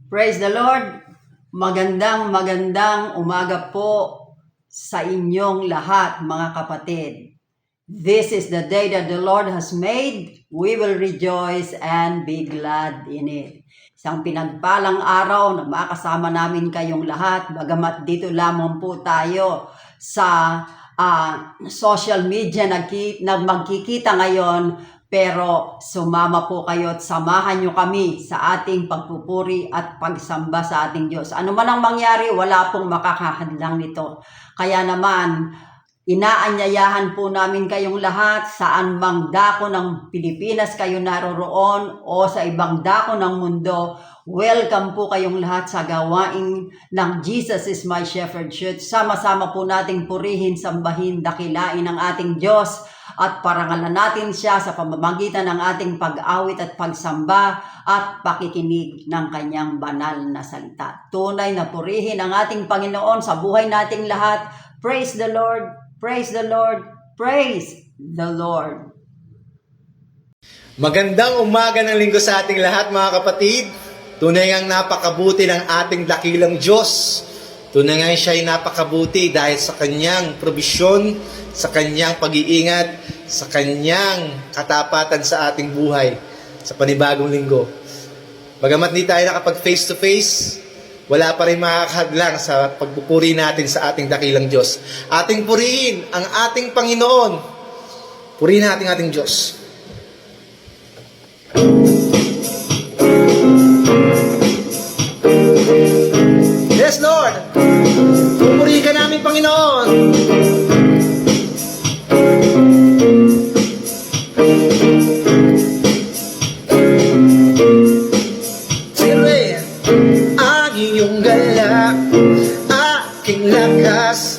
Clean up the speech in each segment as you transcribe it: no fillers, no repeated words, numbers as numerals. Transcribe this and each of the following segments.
Praise the Lord! Magandang umaga po sa inyong lahat, mga kapatid. This is the day that the Lord has made. We will rejoice and be glad in it. Isang pinagpalang araw na makasama namin kayong lahat, bagamat dito lamang po tayo sa social media na magkikita ngayon. Pero sumama po kayo at samahan nyo kami sa ating pagpupuri at pagsamba sa ating Diyos. Ano man ang mangyari, wala pong makakahadlang nito. Kaya naman, inaanyayahan po namin kayong lahat saan mang dako ng Pilipinas kayo naroroon o sa ibang dako ng mundo. Welcome po kayong lahat sa gawain ng Jesus is my Shepherd Church. Sama-sama po nating purihin, sambahin, dakilain ang ating Diyos at parangalan natin siya sa pamamagitan ng ating pag-awit at pagsamba at pakikinig ng kanyang banal na salita. Tunay na purihin ang ating Panginoon sa buhay nating lahat. Praise the Lord! Praise the Lord! Praise the Lord! Magandang umaga ng linggo sa ating lahat, mga kapatid. Tunay ngang napakabuti ng ating dakilang Diyos. Tunay ngang siya ay napakabuti dahil sa kanyang probisyon, sa kanyang pag-iingat, sa kanyang katapatan sa ating buhay sa panibagong linggo. Bagamat di tayo nakapag face to face, wala pa rin makakahadlang sa pagpupuri natin sa ating dakilang Diyos. Ating purihin ang ating Panginoon. Purihin natin ating Diyos. Yes, Lord! Pupurihin ka namin, Panginoon! Aking lakas,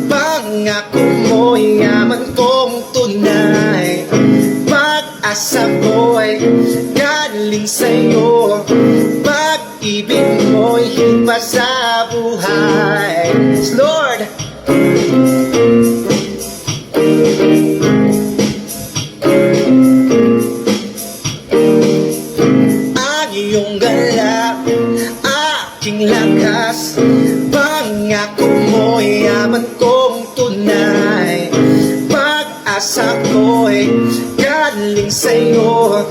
pangako mo'y yaman kong tunay. Pag-asa ko'y galing sa'yo, pag-ibig mo'y higpa sa buhay. Lord! Ang iyong galak, aking lakas, pangako mo'y yaman kong tunay. Pag-asa ko'y galing sa'yo,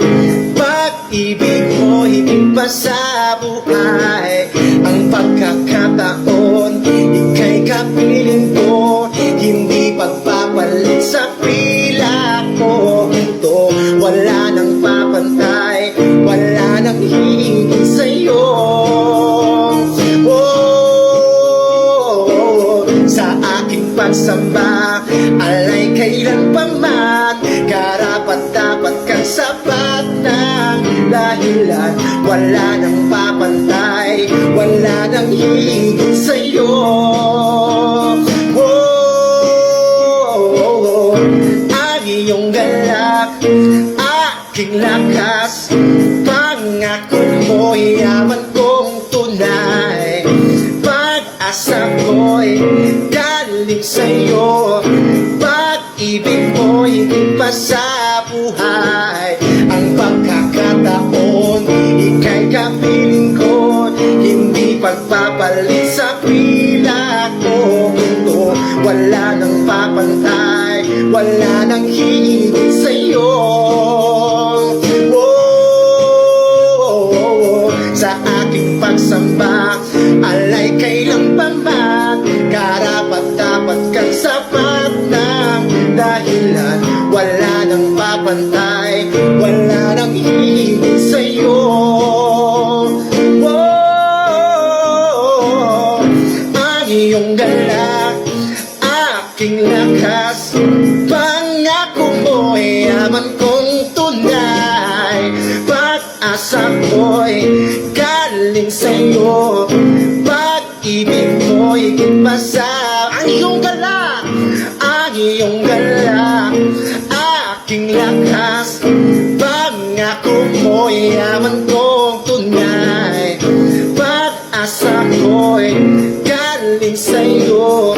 pag-ibig mo'y higit pa sa buhay. Ang pagkakataon, ika'y kapiling ko, hindi pagpapalit sa pila ko. Ito, wala nang papantay, wala nang hihingin sa'yo. Sa aking pagsamba, alay kailan pa man, karapat-dapat kang sapat ng dahilan. Wala nang papantay, wala nang higit sa'yo. Ang iyong galak, aking lakas, pangako mo'y yaman kong tunay. Pag-asa ko'y galing sa'yo, pag-ibig mo'y higit pa sa buhay. Ang pagkakataon, ika'y kapiling ko, hindi pagpapalit sa pila ko. Ito, wala nang papantay, wala nang hihigit sa'yo. Sa aking pagsamba, alay kailan pa man, karapat-dapat kang sapat ng dahilan. Wala nang papantay, wala nang hihigit sa'yo. Ang iyong galak, aking lakas, pangako mo'y yaman kong tunay. Pag-asa ko'y galing sa'yo, pag-ibig mo'y higit pa sa ang iyong galak, ang iyong galak, aking lakas, pangako mo'y yaman kong tunay. Pag-asa ko'y galing sa'yo,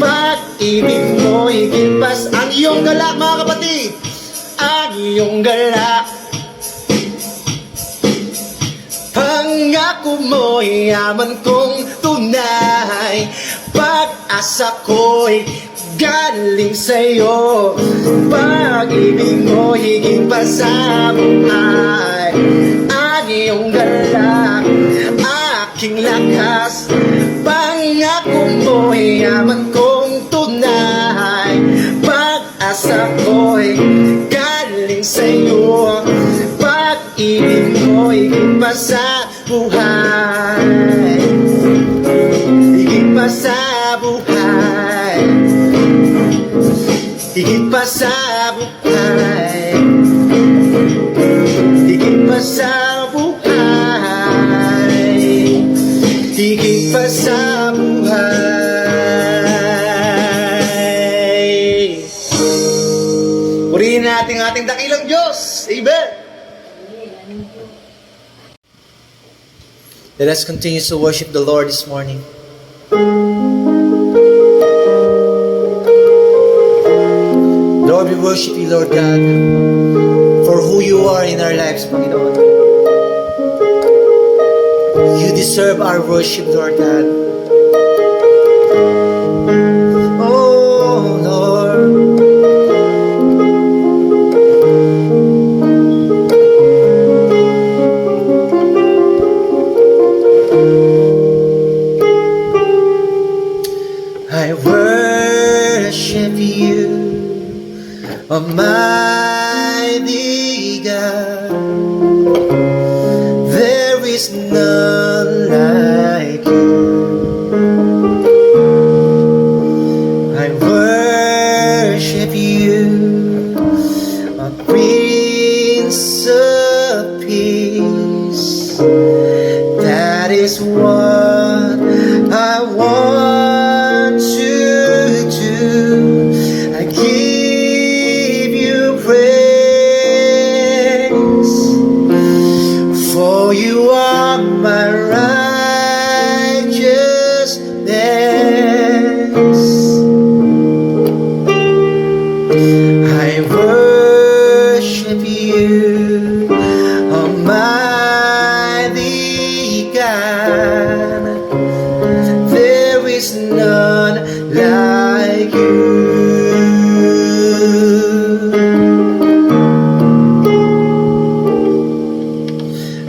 pag-ibig mo'y higit pa sa ang iyong galak, mga kapatid, ang iyong galak. Pangako Pangako mo'y yaman kong tunay, pag-asa ko'y galing sa'yo. Pag-ibig mo higit pa sa buhay, ang iyong galak, aking lakas. Pangako mo'y yaman kong tunay, pag-asa ko'y galing sa'yo. Pag-ibig mo higit pa sa buhay, higit pa sa buhay, higit pa sa buhay, higit pa sa buhay, higit pa sa buhay. Purihin natin ating dakilang Diyos. Amen. Let us continue to worship the Lord this morning. Lord, we worship you, Lord God, for who you are in our lives, Panginoon. You deserve our worship, Lord God. Oh, Lord. I worship you, Almighty God. There is none like you. I worship you, a Prince of Peace. That is what I want to do. I give you praise, for you are my righteousness. I worship you, Almighty God. There is none like you.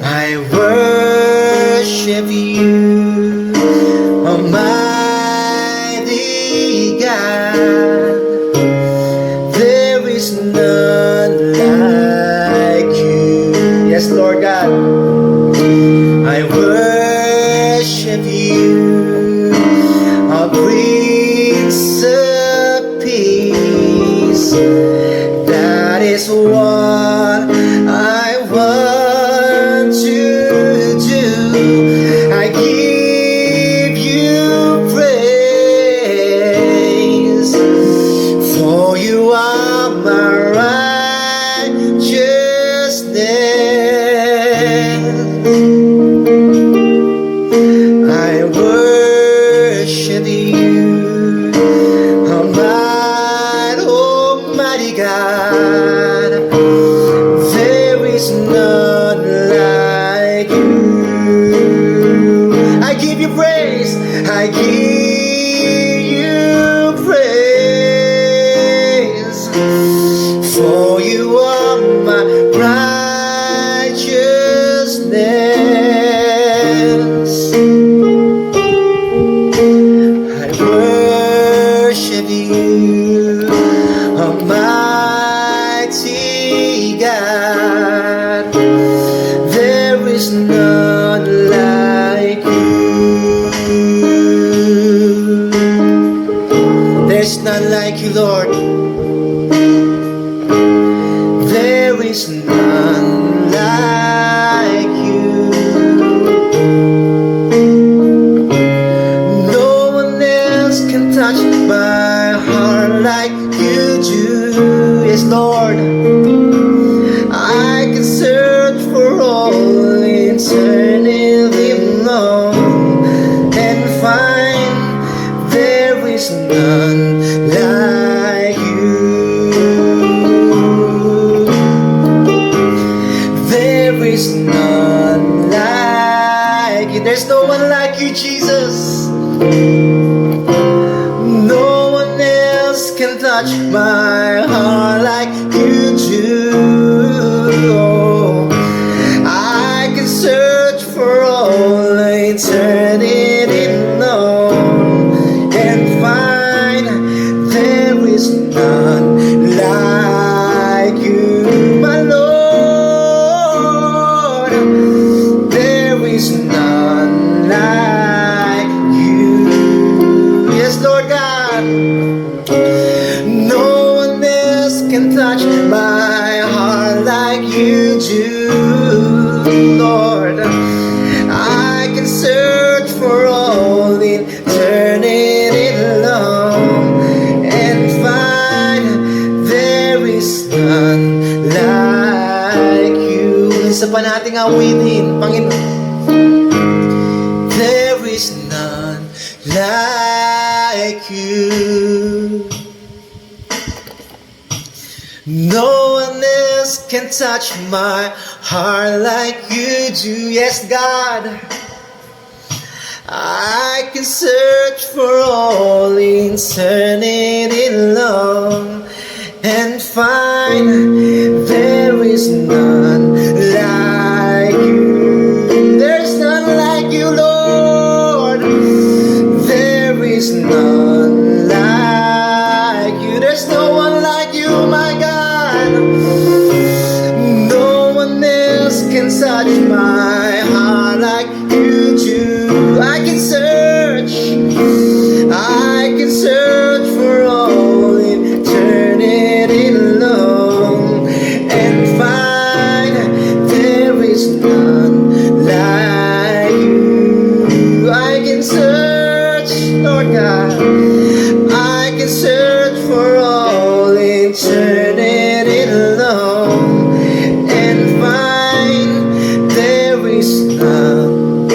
I worship you, Almighty God. There is none like you. Yes, Lord God. I worship you, a Prince of Peace. That is what I want to do. I give you. There's no one like you, Jesus. No one else can touch my heart like you do. I can search for all eternity long and find there is none like you, my Lord. There is none like you. Yes, Lord God. No one else can touch my heart like you do, Lord. I can search for all eternity long and find there is none like you. Isa pa nating awitin, Panginoon. There is none like you. No one else can touch my heart like you do. Yes, God. I can search for all eternity long and find there is none like you. There's none like you, Lord. There is none like you. There's no one like you, my God. No one else can touch my heart like you do. I can search for all eternity long and find there is none like you. I can search, Lord God. I can search for all eternity long and find there is none.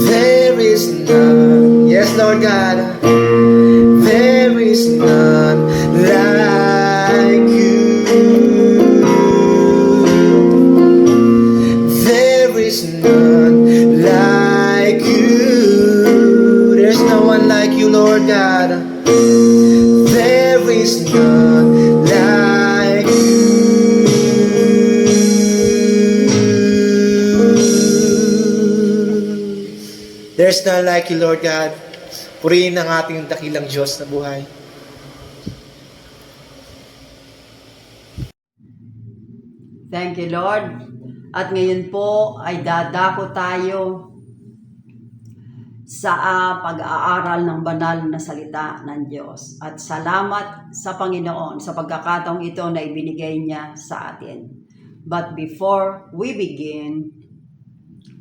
There is none. Yes, Lord God. There is none like you. There is none like you. There's no one like you, Lord God. There is none like you. There's none like you, Lord God. Purihin ang ating dakilang Diyos na buhay. Thank you, Lord. At ngayon po ay dadako tayo sa pag-aaral ng banal na salita ng Diyos. At salamat sa Panginoon sa pagkakataong ito na ibinigay niya sa atin. But before we begin,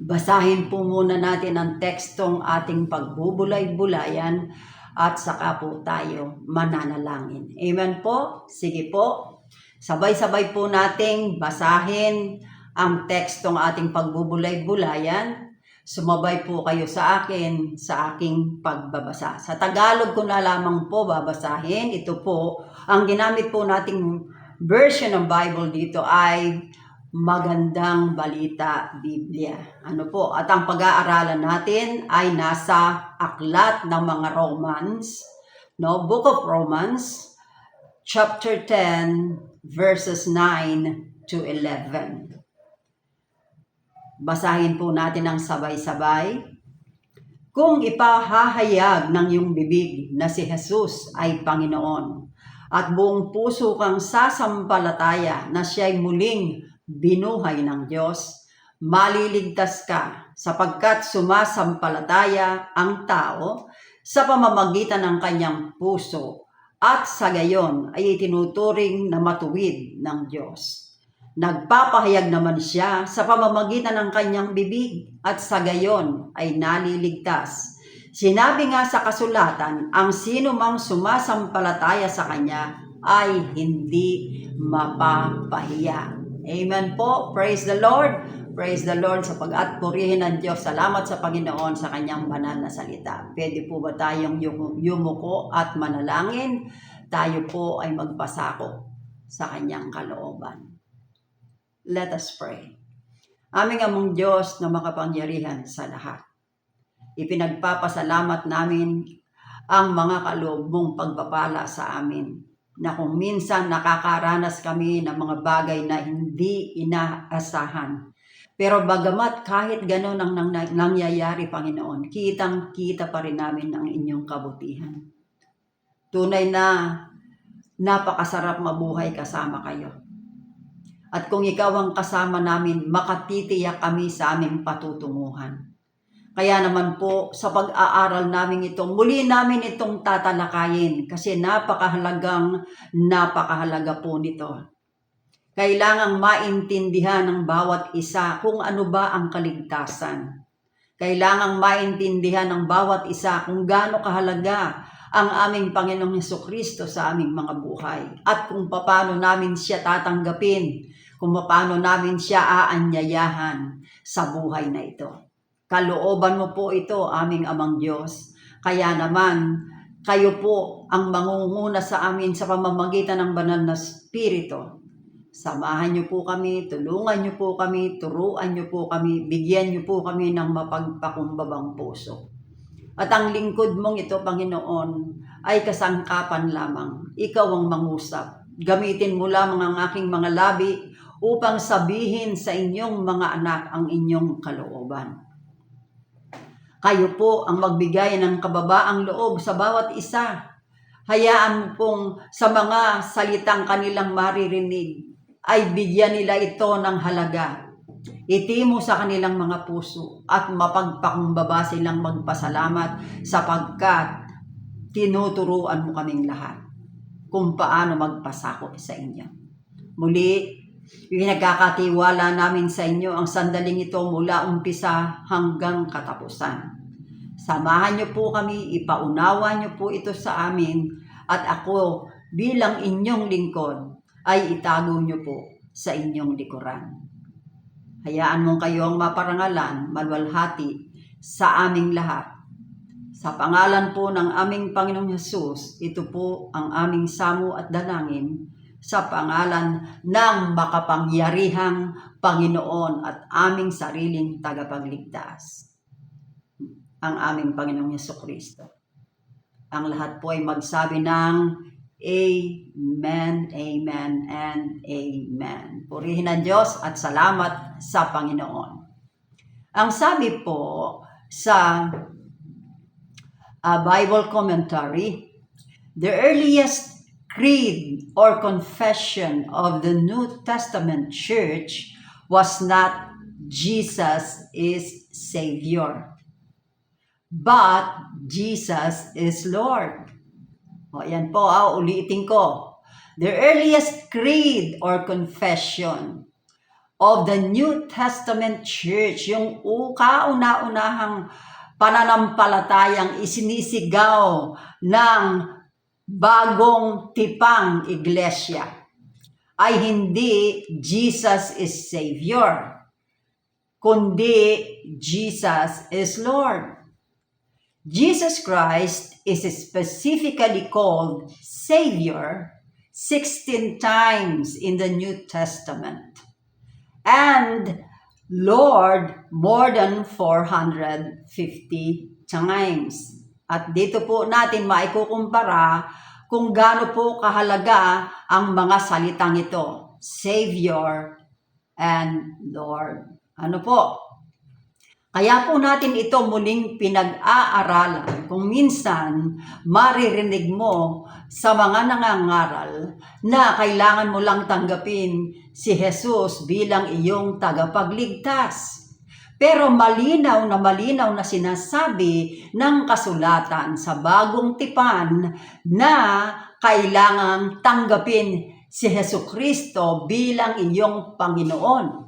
basahin po muna natin ang tekstong ating pagbubulay-bulayan at saka po tayo mananalangin. Amen po? Sige po. Sabay-sabay po nating basahin ang tekstong ating pagbubulay-bulayan. Sumabay po kayo sa akin sa aking pagbabasa. Sa Tagalog ko na lamang po babasahin. Ito po, ang ginamit po nating version ng Bible dito ay Magandang Balita Biblia. Ano po? At ang pag-aaralan natin ay nasa Aklat ng mga Romans, no? Book of Romans, chapter 10, verses 9 to 11. Basahin po natin ang sabay-sabay. Kung ipahahayag ng iyong bibig na si Jesus ay Panginoon at buong puso kang sasampalataya na siya'y muling binuhay ng Diyos, maliligtas ka sapagkat sumasampalataya ang tao sa pamamagitan ng kanyang puso at sa gayon ay itinuturing na matuwid ng Diyos. Nagpapahayag naman siya sa pamamagitan ng kanyang bibig at sa gayon ay naliligtas. Sinabi nga sa kasulatan, ang sino mang sumasampalataya sa kanya ay hindi mapapahiya. Amen po. Praise the Lord. Praise the Lord sa pag-at purihin ng Diyos. Salamat sa Panginoon sa kanyang banal na salita. Pwede po ba tayong yumuko at manalangin? Tayo po ay magpasako sa kanyang kalooban. Let us pray. Aming amang Diyos na makapangyarihan sa lahat. Ipinagpapasalamat namin ang mga kaloob mong pagpapala sa amin, na kung minsan nakakaranas kami ng mga bagay na hindi inaasahan. Pero bagamat kahit gano'n ang nangyayari, Panginoon, kitang-kita pa rin namin ang inyong kabutihan. Tunay na napakasarap mabuhay kasama kayo. At kung ikaw ang kasama namin, makatitiyak kami sa aming patutunguhan. Kaya naman po, sa pag-aaral namin ito, muli namin itong tatalakayin kasi napakahalaga po nito. Kailangang maintindihan ng bawat isa kung ano ba ang kaligtasan. Kailangang maintindihan ng bawat isa kung gaano kahalaga ang aming Panginoong Hesukristo sa aming mga buhay at kung paano namin siya tatanggapin, kung paano namin siya aanyayahan sa buhay na ito. Kalooban mo po ito, aming amang Diyos. Kaya naman, kayo po ang mangunguna sa amin sa pamamagitan ng banal na Espiritu. Samahan niyo po kami, tulungan niyo po kami, turuan niyo po kami, bigyan niyo po kami ng mapagpakumbabang puso. At ang lingkod mong ito, Panginoon, ay kasangkapan lamang. Ikaw ang mangusap. Gamitin mo lamang ang aking mga labi upang sabihin sa inyong mga anak ang inyong kalooban. Kayo po ang magbigay ng kababaang loob sa bawat isa. Hayaan mo pong sa mga salitang kanilang maririnig ay bigyan nila ito ng halaga. Itimo sa kanilang mga puso at mapagpakumbaba silang magpasalamat sapagkat tinuturuan mo kaming lahat kung paano magpasako sa inyo. Muli, pinagkakatiwala namin sa inyo ang sandaling ito mula umpisa hanggang katapusan. Samahan niyo po kami, ipaunawa niyo po ito sa amin at ako bilang inyong lingkod ay itago niyo po sa inyong likuran. Hayaan mong kayo ang maparangalan, malwalhati sa aming lahat. Sa pangalan po ng aming Panginoong Hesus, ito po ang aming samo at dalangin sa pangalan ng makapangyarihang Panginoon at aming sariling tagapagligtas, ang aming Panginoong Hesukristo. Ang lahat po ay magsabi ng Amen, Amen, and Amen. Purihin ang Diyos at salamat sa Panginoon. Ang sabi po sa Bible commentary, the earliest creed or confession of the New Testament church was not Jesus is Savior, but Jesus is Lord. O, yan po, ulitin ko. The earliest creed or confession of the New Testament church, yung kauna-unahang pananampalatayang isinisigaw ng bagong tipang iglesia, ay hindi Jesus is Savior, kundi Jesus is Lord. Jesus Christ is specifically called Savior 16 times in the New Testament and Lord more than 450 times. At dito po natin maikukumpara kung gaano po kahalaga ang mga salitang ito, Savior and Lord. Ano po? Kaya po natin ito muling pinag-aaralan kung minsan maririnig mo sa mga nangangaral na kailangan mo lang tanggapin si Jesus bilang iyong tagapagligtas. Pero malinaw na sinasabi ng kasulatan sa bagong tipan na kailangang tanggapin si Hesukristo bilang iyong Panginoon.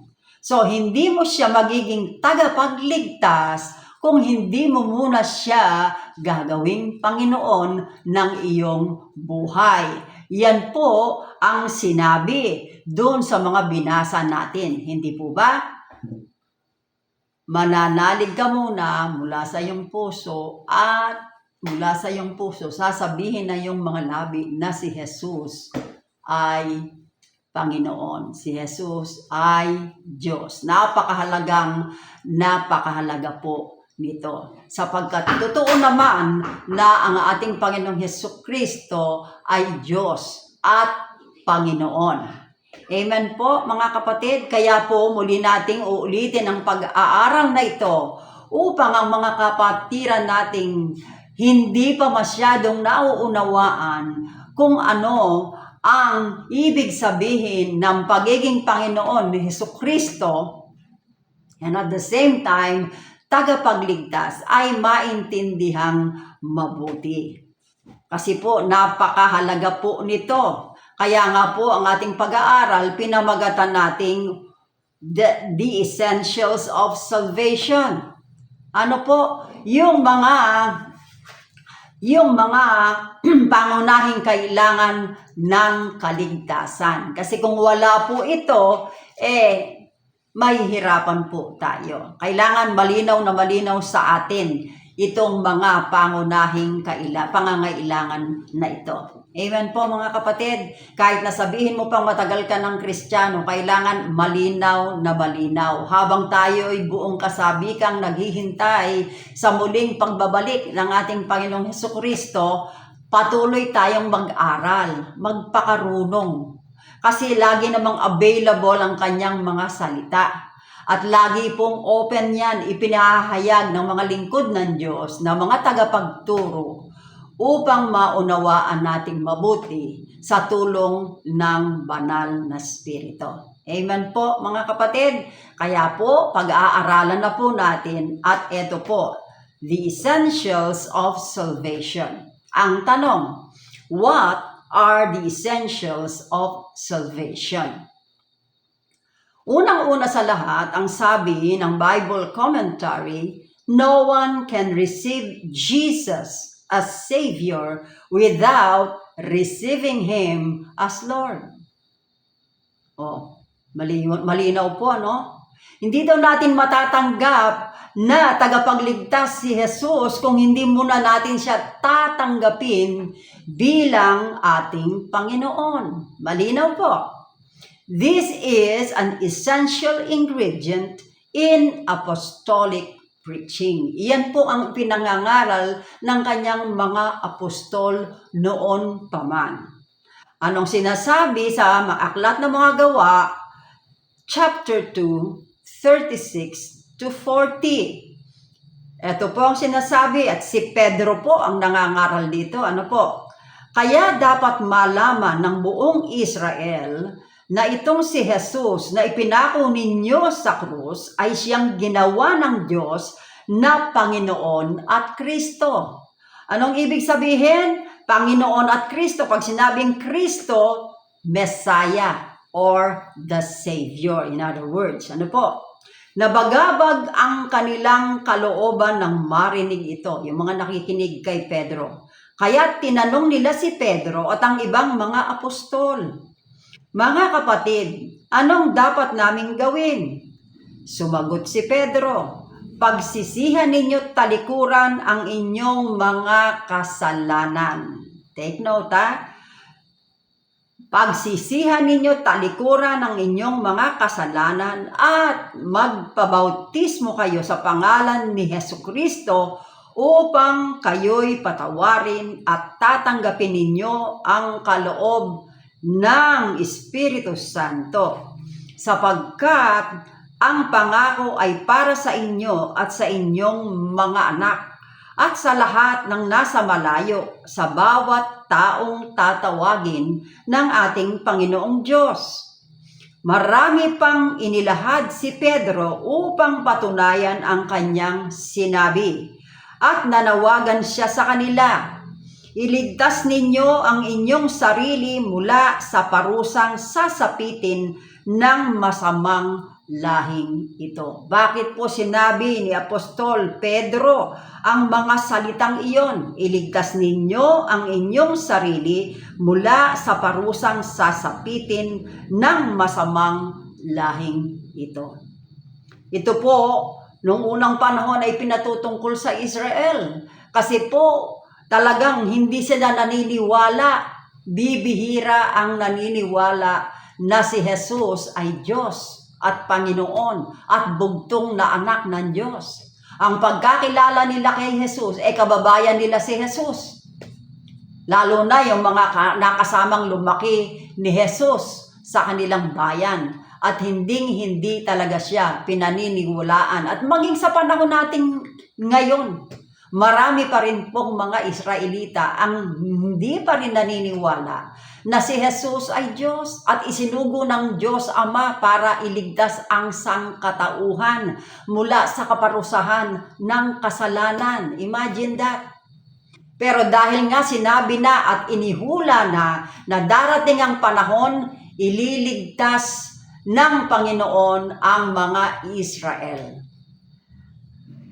So, hindi mo siya magiging tagapagligtas kung hindi mo muna siya gagawing Panginoon ng iyong buhay. Yan po ang sinabi doon sa mga binasa natin. Hindi po ba? Mananalig ka muna mula sa iyong puso at mula sa iyong puso, sasabihin na yung mga labi na si Jesus ay Panginoon. Si Jesus ay Diyos. Napakahalaga po nito. Sapagkat totoo naman na ang ating Panginoong Hesukristo ay Diyos at Panginoon. Amen po mga kapatid. Kaya po muli nating uulitin ang pag-aaral na ito upang ang mga kapatiran nating hindi pa masyadong nauunawaan kung ano ang ibig sabihin ng pagiging Panginoon ni Hesukristo and at the same time, tagapagligtas ay maintindihang mabuti. Kasi po, napakahalaga po nito. Kaya nga po, ang ating pag-aaral, pinamagatan nating the essentials of salvation. Ano po? Yung mga pangunahing kailangan ng kaligtasan. Kasi kung wala po ito, mahihirapan po tayo. Kailangan malinaw na malinaw sa atin itong mga pangunahing pangangailangan na ito. Amen po mga kapatid. Kahit nasabihin mo pang matagal ka ng Kristiyano, kailangan malinaw na malinaw. Habang tayo ay buong kasabikang naghihintay sa muling pagbabalik ng ating Panginoong Hesukristo, patuloy tayong mag-aral, magpakarunong. Kasi lagi namang available ang kanyang mga salita. At lagi pong open yan, ipinahayag ng mga lingkod ng Diyos na mga tagapagturo upang maunawaan nating mabuti sa tulong ng banal na Espiritu. Amen po mga kapatid. Kaya po, pag-aaralan na po natin at ito po, the essentials of salvation. Ang tanong, what are the essentials of salvation? Unang-una sa lahat, ang sabi ng Bible commentary, no one can receive Jesus as Savior without receiving Him as Lord. Malinaw po, no? Hindi daw natin matatanggap na tagapagligtas si Jesus kung hindi muna natin siya tatanggapin bilang ating Panginoon. Malinaw po. This is an essential ingredient in apostolic preaching. Iyan po ang pinangangaral ng kanyang mga apostol noon pa man. Anong sinasabi sa Aklat ng Mga Gawa, chapter 2, 36 to 40. Ito po ang sinasabi at si Pedro po ang nangangaral dito. Ano po? Kaya dapat malaman ng buong Israel na itong si Jesus na ipinako ninyo sa krus ay siyang ginawa ng Diyos na Panginoon at Kristo. Anong ibig sabihin? Panginoon at Kristo. Pag sinabing Kristo, Messiah or the Savior. In other words, ano po? Nabagabag ang kanilang kalooban ng marinig ito, yung mga nakikinig kay Pedro. Kaya tinanong nila si Pedro at ang ibang mga apostol, mga kapatid, anong dapat naming gawin? Sumagot si Pedro, pagsisihan ninyo talikuran ang inyong mga kasalanan. Take note ha. Pagsisihan ninyo talikuran ang inyong mga kasalanan at magpabautismo kayo sa pangalan ni Hesukristo upang kayo'y patawarin at tatanggapin ninyo ang kaloob ng Espiritu Santo, sapagkat ang pangako ay para sa inyo at sa inyong mga anak at sa lahat ng nasa malayo, sa bawat taong tatawagin ng ating Panginoong Diyos. Marami pang inilahad si Pedro upang patunayan ang kanyang sinabi at nanawagan siya sa kanila, iligtas ninyo ang inyong sarili mula sa parusang sasapitin ng masamang lahing ito. Bakit po sinabi ni Apostol Pedro ang mga salitang iyon? Iligtas ninyo ang inyong sarili mula sa parusang sasapitin ng masamang lahing ito. Ito po, noong unang panahon ay pinatutungkol sa Israel. Kasi po, talagang hindi sila naniniwala, bibihira ang naniniwala na si Jesus ay Diyos at Panginoon at bugtong na anak ng Diyos. Ang pagkakilala nila kay Jesus, kababayan nila si Jesus. Lalo na yung mga nakasamang lumaki ni Jesus sa kanilang bayan. At hindi talaga siya pinaniniwalaan. At maging sa panahon natin ngayon, marami pa rin pong mga Israelita ang hindi pa rin naniniwala na si Jesus ay Diyos at isinugo ng Diyos Ama para iligtas ang sangkatauhan mula sa kaparusahan ng kasalanan. Imagine that. Pero dahil nga sinabi na at inihula na darating ang panahon, ililigtas ng Panginoon ang mga Israel.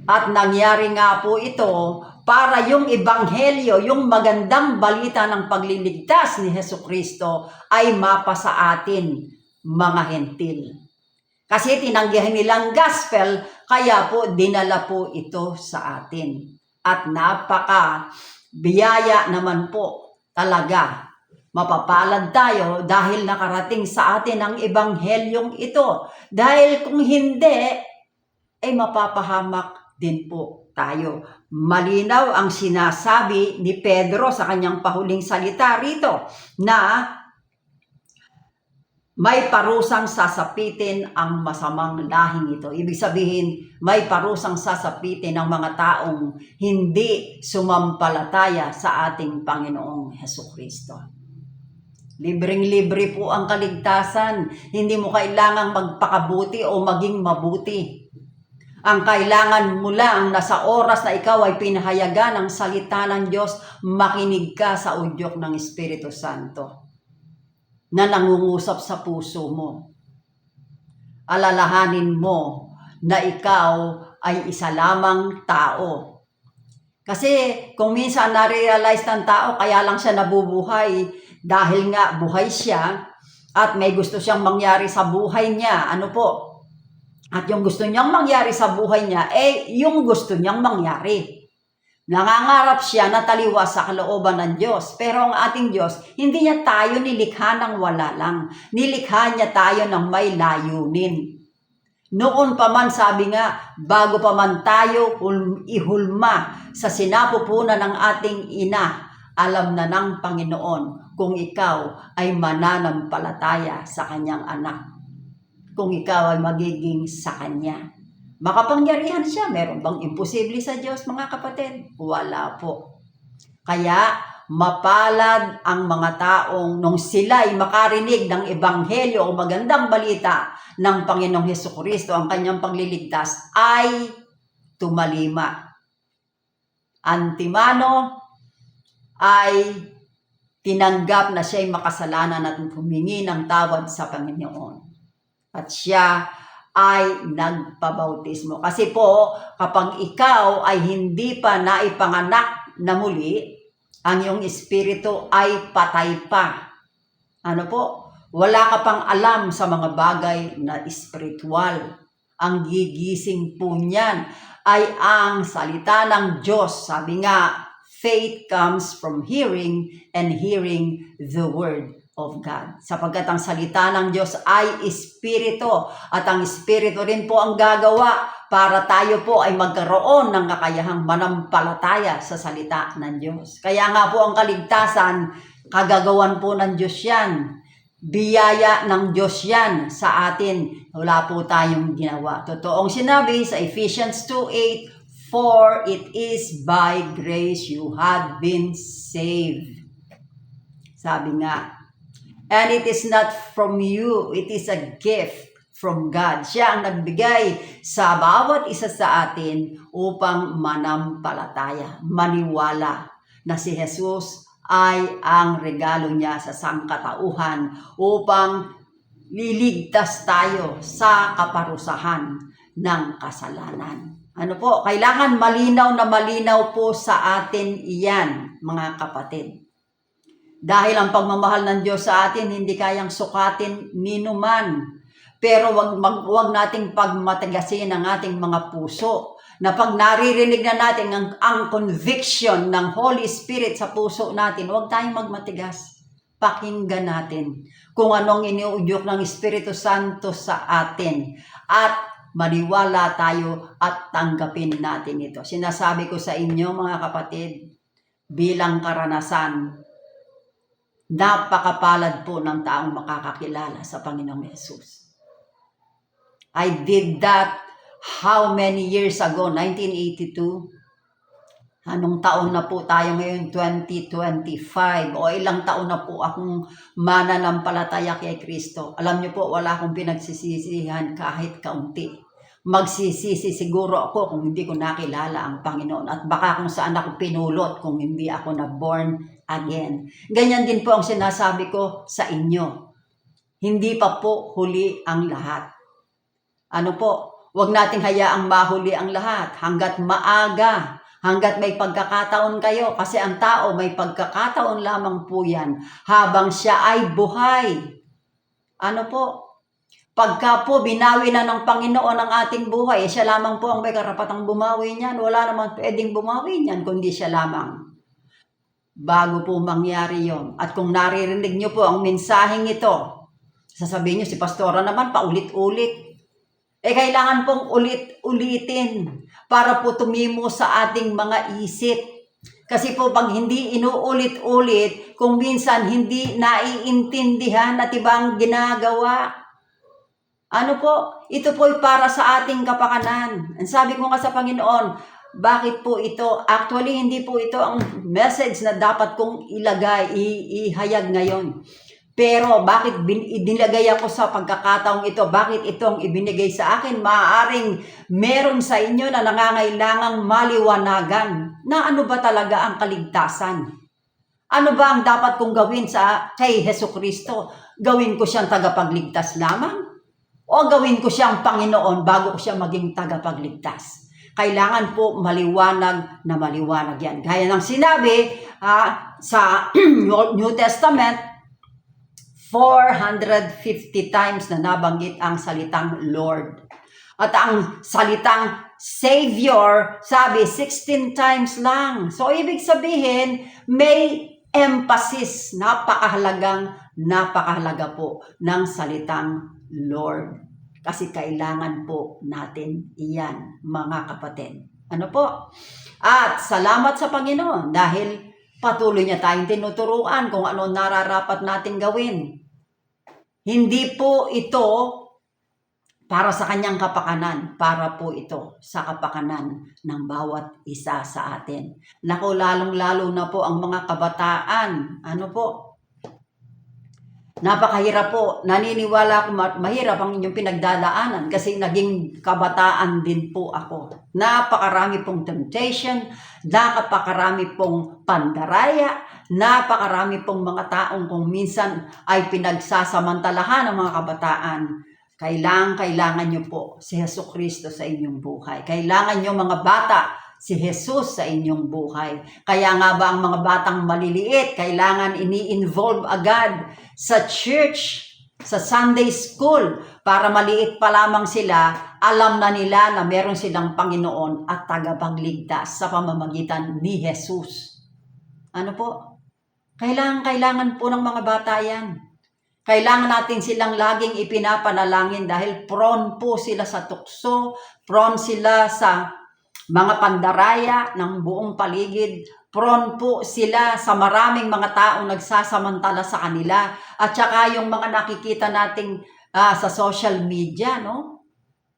At nangyari nga po ito para yung ebanghelyo, yung magandang balita ng pagliligtas ni Hesukristo ay mapasa atin, mga hentil. Kasi tinanggihan nilang gospel, kaya po dinala po ito sa atin. At biyaya naman po talaga. Mapapalad tayo dahil nakarating sa atin ang ebanghelyong ito. Dahil kung hindi, mapapahamak din po tayo. Malinaw ang sinasabi ni Pedro sa kanyang pahuling salita rito na may parusang sasapitin ang masamang lahing ito. Ibig sabihin, may parusang sasapitin ang mga taong hindi sumampalataya sa ating Panginoong Hesukristo. Libreng-libre po ang kaligtasan. Hindi mo kailangang magpakabuti o maging mabuti. Ang kailangan mo lang na sa oras na ikaw ay pinahayagan ng salita ng Diyos, makinig ka sa udyok ng Espiritu Santo na nangungusap sa puso mo. Alalahanin mo na ikaw ay isa lamang tao. Kasi kung minsan na-realize ng tao, kaya lang siya nabubuhay dahil nga buhay siya at may gusto siyang mangyari sa buhay niya. Ano po? At yung gusto niyang mangyari sa buhay niya, yung gusto niyang mangyari. Nangangarap siya na taliwas sa kalooban ng Diyos. Pero ang ating Diyos, hindi niya tayo nilikha ng wala lang. Nilikha niya tayo ng may layunin. Noon pa man, sabi nga, bago pa man tayo ihulma sa sinapupunan ng ating ina, alam na ng Panginoon kung ikaw ay mananampalataya sa kanyang anak. Kung ikaw ay magiging sa kanya. Makapangyarihan siya. Meron bang imposible sa Diyos, mga kapatid? Wala po. Kaya mapalad ang mga taong nung sila'y makarinig ng ebanghelyo o magandang balita ng Panginoong Hesukristo, ang kanyang pagliligtas, ay tumalima. Antimano ay tinanggap na siya'y makasalanan at humingi ng tawad sa Panginoon. At siya ay nagpabautismo. Kasi po, kapag ikaw ay hindi pa naipanganak na muli, ang iyong espiritu ay patay pa. Ano po? Wala ka pang alam sa mga bagay na espiritual. Ang gigising po niyan ay ang salita ng Diyos. Sabi nga, faith comes from hearing and hearing the word of God. Sapagkat ang salita ng Diyos ay espiritu at ang espiritu rin po ang gagawa para tayo po ay magkaroon ng kakayahang manampalataya sa salita ng Diyos. Kaya nga po ang kaligtasan, kagagawan po ng Diyos yan. Biyaya ng Diyos yan sa atin. Wala po tayong ginawa. Totoong sinabi sa Ephesians 2:8, for it is by grace you have been saved. Sabi nga, and it is not from you, it is a gift from God. Siya ang nagbigay sa bawat isa sa atin upang manampalataya, maniwala na si Jesus ay ang regalo niya sa sangkatauhan upang liligtas tayo sa kaparusahan ng kasalanan. Ano po? Kailangan malinaw na malinaw po sa atin iyan, mga kapatid. Dahil ang pagmamahal ng Diyos sa atin, hindi kayang sukatin ninuman. Pero wag nating pagmatagasin ang ating mga puso. Na pag naririnig na natin ang conviction ng Holy Spirit sa puso natin, wag tayong magmatigas. pakinggan natin kung anong iniudyok ng Espiritu Santo sa atin at maniwala tayo at tanggapin natin ito. Sinasabi ko sa inyo mga kapatid, bilang karanasan, napakapalad po ng taong makakakilala sa Panginoong Yesus. I did that how many years ago? 1982? Anong taon na po tayo ngayon? 2025. O ilang taon na po akong mananampalataya kay Kristo. Alam niyo po, wala akong pinagsisisihan kahit kaunti. Magsisisi siguro ako kung hindi ko nakilala ang Panginoon. At baka kung saan ako pinulot kung hindi ako na born again. Ganyan din po ang sinasabi ko sa inyo. Hindi pa po huli ang lahat. Ano po? Huwag nating hayaang mahuli ang lahat hanggat maaga. Hanggat may pagkakataon kayo, kasi ang tao may pagkakataon lamang po yan habang siya ay buhay. Ano po? Pagka po binawi na ng Panginoon ang ating buhay, siya lamang po ang may karapatang bumawi niyan. Wala namang pwedeng bumawi niyan, kundi siya lamang. Bago po mangyari yon. At kung naririnig niyo po ang mensaheng ito, sasabihin niyo si Pastora naman paulit-ulit. Kailangan pong ulit-ulitin para po tumimo sa ating mga isip. Kasi po pag hindi inuulit-ulit, kung minsan hindi naiintindihan at ibang ginagawa. Ano po? Ito po ay para sa ating kapakanan. Ang sabi ko nga sa Panginoon, bakit po ito? Actually, hindi po ito ang message na dapat kong ihayag ngayon. Pero bakit inilagay ako sa pagkakataong ito? Bakit itong ibinigay sa akin? Maaaring meron sa inyo na nangangailangang maliwanagan na ano ba talaga ang kaligtasan? Ano ba ang dapat kong gawin kay Hesukristo? Gawin ko siyang tagapagligtas lamang? O gawin ko siyang Panginoon bago ko siya maging tagapagligtas? Kailangan po maliwanag na maliwanag yan. Gaya ng sinabi sa New Testament, 450 times na nabanggit ang salitang Lord. At ang salitang Savior, sabi 16 times lang. So, ibig sabihin, may emphasis, napakahalaga po ng salitang Lord. Kasi kailangan po natin iyan, mga kapatid. Ano po? At salamat sa Panginoon dahil patuloy niya tayong tinuturuan kung ano nararapat nating gawin. Hindi po ito para sa kanyang kapakanan, para po ito sa kapakanan ng bawat isa sa atin. Naku, lalong-lalo na po ang mga kabataan. Ano po? Napakahirap po. Naniniwala ako mahirap ang inyong pinagdadaanan kasi naging kabataan din po ako. Napakarami pong temptation, napakarami pong pandaraya, napakarami pong mga taong kung minsan ay pinagsasamantalahan ng mga kabataan. Kailangan nyo po si Hesukristo sa inyong buhay. Kailangan nyo mga bata si Jesus sa inyong buhay. Kaya nga ba ang mga batang maliliit, kailangan ini-involve agad sa church, sa Sunday school, para maliit pa lamang sila, alam na nila na meron silang Panginoon at tagapagligtas sa pamamagitan ni Jesus. Ano po? Kailangan po ng mga bata yan. Kailangan natin silang laging ipinapanalangin dahil prone po sila sa tukso, prone sila sa mga pandaraya ng buong paligid, prone po sila sa maraming mga taong nagsasamantala sa kanila, at saka yung mga nakikita nating sa social media, no?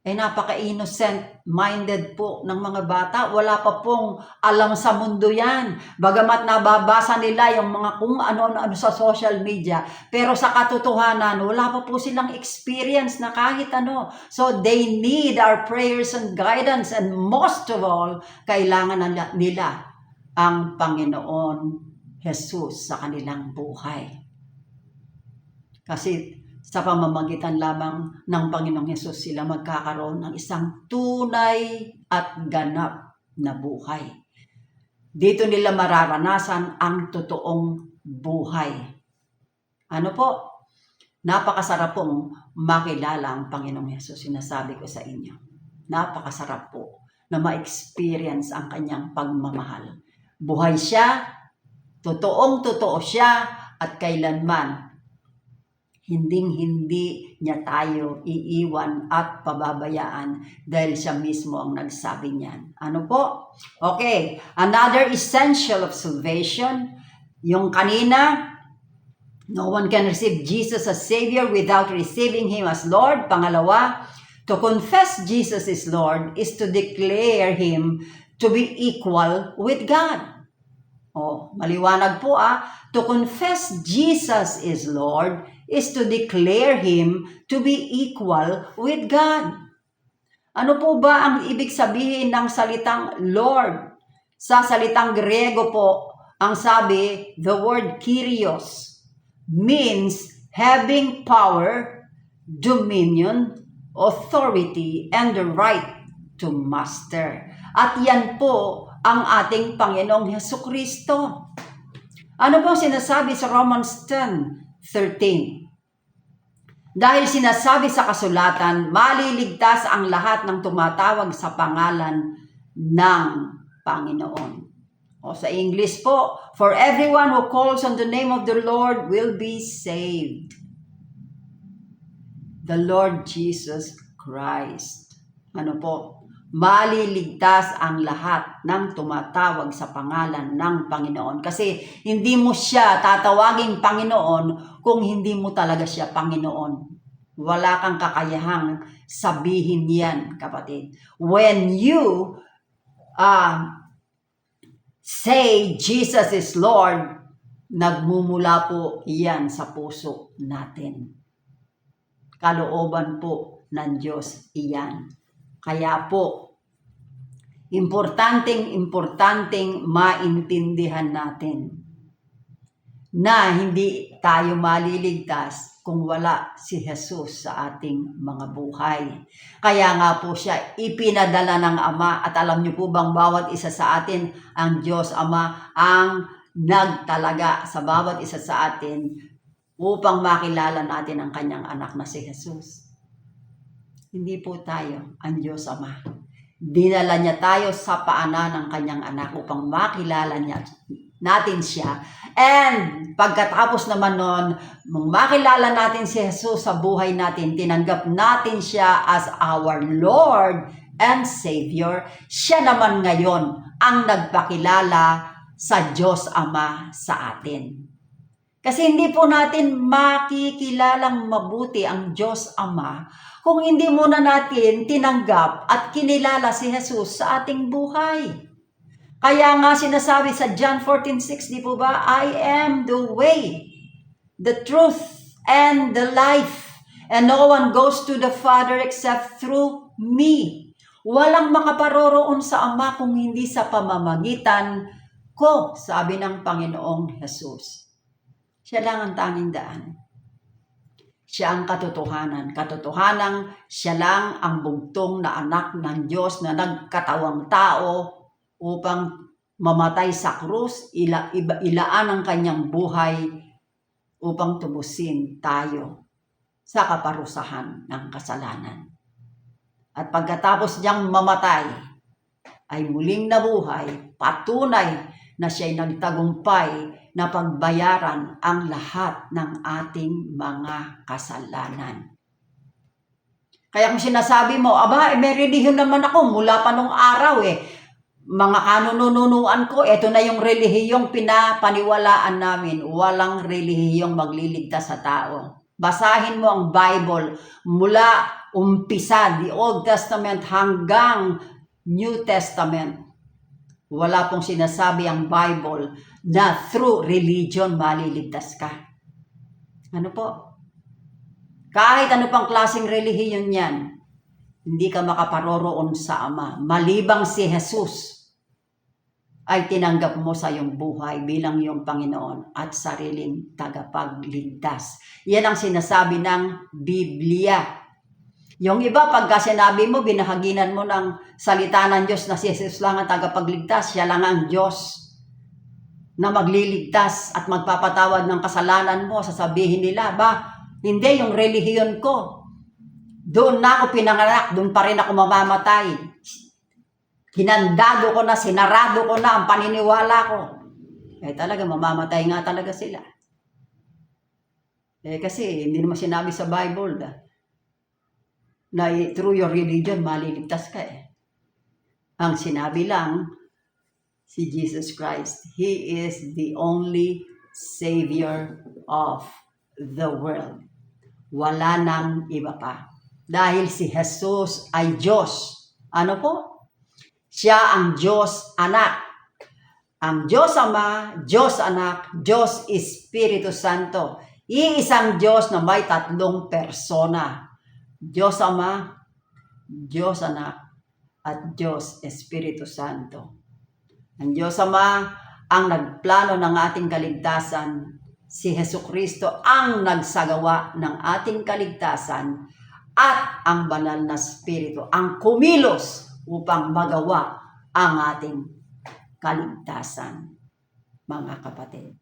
Napaka-innocent minded po ng mga bata. Wala pa pong alam sa mundo yan. Bagamat nababasa nila yung mga kung ano-ano sa social media. Pero sa katotohanan, wala pa po silang experience na kahit ano. So they need our prayers and guidance. And most of all, kailangan nila ang Panginoon Jesus sa kanilang buhay. Kasi sa pamamagitan lamang ng Panginoong Hesus sila magkakaroon ng isang tunay at ganap na buhay. Dito nila mararanasan ang totoong buhay. Ano po? Napakasarap pong makilala ang Panginoong Hesus, sinasabi ko sa inyo. Napakasarap po na ma-experience ang kanyang pagmamahal. Buhay siya, totoong-totoo siya, at kailanman hinding-hindi niya tayo iiwan at pababayaan dahil siya mismo ang nagsabi niyan. Ano po? Okay, another essential of salvation, yung kanina, no one can receive Jesus as Savior without receiving Him as Lord. Pangalawa, to confess Jesus is Lord is to declare Him to be equal with God. Oh, maliwanag po To confess Jesus is Lord is to declare Him to be equal with God. Ano po ba ang ibig sabihin ng salitang Lord? Sa salitang Griego po, ang sabi, the word Kyrios means having power, dominion, authority, and the right to master. At yan po ang ating Panginoong Hesukristo. Ano po sinasabi sa Romans 10:13? Dahil sinasabi sa kasulatan, maliligtas ang lahat ng tumatawag sa pangalan ng Panginoon. O sa English po, for everyone who calls on the name of the Lord will be saved. The Lord Jesus Christ. Ano po? Maliligtas ang lahat ng tumatawag sa pangalan ng Panginoon. Kasi hindi mo siya tatawaging Panginoon kung hindi mo talaga siya Panginoon. Wala kang kakayahang sabihin yan, kapatid. When you say Jesus is Lord, nagmumula po yan sa puso natin. Kalooban po ng Diyos iyan. Kaya po, importanteng maintindihan natin na hindi tayo maliligtas kung wala si Jesus sa ating mga buhay. Kaya nga po siya ipinadala ng Ama at alam niyo po bang bawat isa sa atin, ang Diyos Ama ang nagtalaga sa bawat isa sa atin upang makilala natin ang kanyang anak na si Jesus. Hindi po tayo, ang Diyos Ama. Dinala niya tayo sa paanan ng kanyang anak upang makilala natin siya. And pagkatapos naman nun, makilala natin si Jesus sa buhay natin, tinanggap natin siya as our Lord and Savior. Siya naman ngayon ang nagpakilala sa Diyos Ama sa atin. Kasi hindi po natin makikilalang mabuti ang Diyos Ama kung hindi muna natin tinanggap at kinilala si Jesus sa ating buhay. Kaya nga sinasabi sa John 14:6, di po ba? I am the way, the truth, and the life. And no one goes to the Father except through me. Walang makaparoroon sa Ama kung hindi sa pamamagitan ko, sabi ng Panginoong Jesus. Siya lang ang tanging daan. Siya ang katotohanan. Katotohanang siya lang ang bugtong na anak ng Diyos na nagkatawang tao upang mamatay sa krus, ilaan ang kanyang buhay upang tubusin tayo sa kaparusahan ng kasalanan. At pagkatapos niyang mamatay, ay muling nabuhay, patunay na siya'y nagtagumpay na pagbayaran ang lahat ng ating mga kasalanan. Kaya kung sinasabi mo, may relihiyon naman ako mula pa nung araw mga kanununuan ko, eto na yung relihiyong pinapaniwalaan namin. Walang relihiyong magliligtas sa tao. Basahin mo ang Bible mula umpisa, the Old Testament hanggang New Testament. Wala pong sinasabi ang Bible na through religion maliligtas ka. Ano po? Kahit ano pang klaseng relihiyon yan, hindi ka makaparoroon sa Ama. Malibang si Jesus ay tinanggap mo sa iyong buhay bilang iyong Panginoon at sariling tagapagligtas. Yan ang sinasabi ng Biblia. Yung iba, pagka sinabi mo, binahaginan mo ng salita ng Diyos na si Jesus lang ang tagapagligtas, siya lang ang Diyos na magliligtas at magpapatawad ng kasalanan mo, sasabihin nila, hindi yung relihiyon ko. Doon na ako pinanganak, doon pa rin ako mamamatay. Hinandado ko na, sinarado ko na ang paniniwala ko. Talaga, mamamatay nga talaga sila. Kasi hindi naman sinabi sa Bible na through your religion, maliligtas ka eh. Ang sinabi lang, si Jesus Christ. He is the only Savior of the world. Wala nang iba pa. Dahil si Jesus ay Diyos. Ano po? Siya ang Diyos Anak. Ang Diyos Ama, Diyos Anak, Diyos Espiritu Santo. Iisang Diyos na may 3 persona. Diyos Ama, Diyos Anak, at Diyos Espiritu Santo. Ang Diyos Ama ang nagplano ng ating kaligtasan. Si Hesukristo ang nagsagawa ng ating kaligtasan at ang banal na Espiritu ang kumilos upang magawa ang ating kaligtasan, mga kapatid.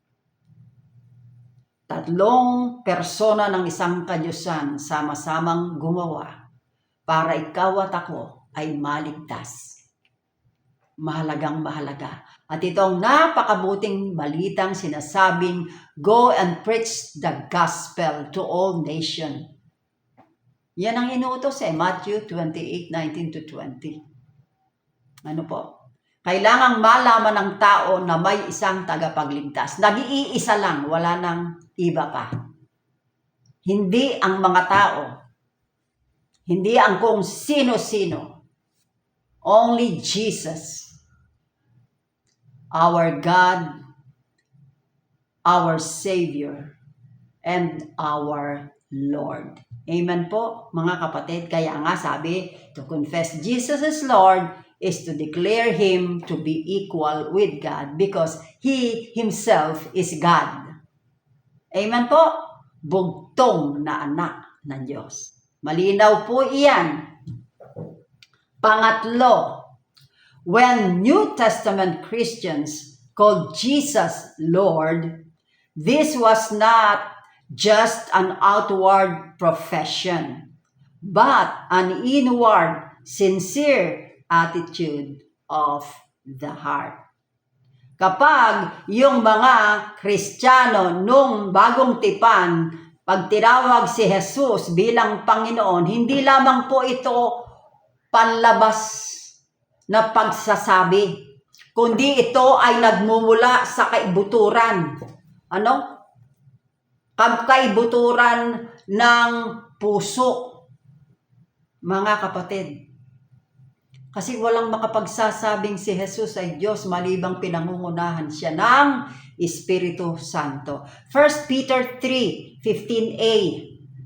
3 persona ng isang kadyusan sama-samang gumawa para ikaw at ako ay maligtas. Mahalagang mahalaga. At itong napakabuting balitang sinasabing, go and preach the gospel to all nations. Yan ang inuutos Matthew 28:19-20. Ano po? Kailangang malaman ng tao na may isang tagapagligtas. Nag-iisa lang, wala nang iba pa. Hindi ang mga tao. Hindi ang kung sino-sino. Only Jesus. Our God, our Savior, and our Lord. Amen po, mga kapatid. Kaya nga sabi, to confess Jesus as Lord is to declare Him to be equal with God because He Himself is God. Amen po? Bugtong na anak ng Diyos. Malinaw po iyan. Pangatlo, when New Testament Christians called Jesus Lord, this was not just an outward profession, but an inward, sincere attitude of the heart. Kapag yung mga Kristiyano nung bagong tipan, pag tinawag si Jesus bilang Panginoon, hindi lamang po ito panlabas na pagsasabi, kundi ito ay nagmumula sa kaibuturan. Ano? Kaibuturan ng puso, mga kapatid. Kasi walang makapagsasabing si Jesus ay Diyos malibang pinangungunahan siya ng Espiritu Santo. 1 Peter 3:15a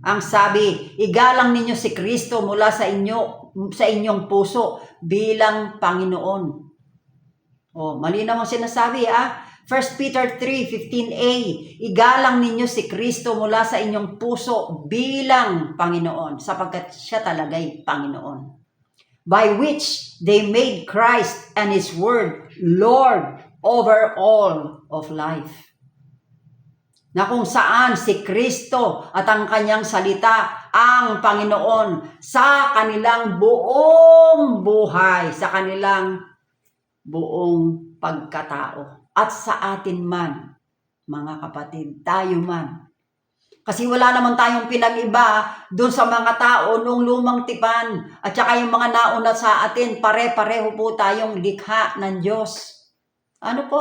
ang sabi, igalang ninyo si Kristo mula sa inyong puso bilang Panginoon. Malinaw ang sinasabi 1 Peter 3:15a, igalang ninyo si Kristo mula sa inyong puso bilang Panginoon sapagkat siya talaga'y Panginoon. By which they made Christ and His Word Lord over all of life. Na kung saan si Kristo at ang kanyang salita ang Panginoon sa kanilang buong buhay, sa kanilang buong pagkatao. At sa atin man, mga kapatid, tayo man. Kasi wala naman tayong pinag-iba doon sa mga tao nung lumang tipan at saka yung mga nauna sa atin, pare-pareho po tayong likha ng Diyos. Ano po?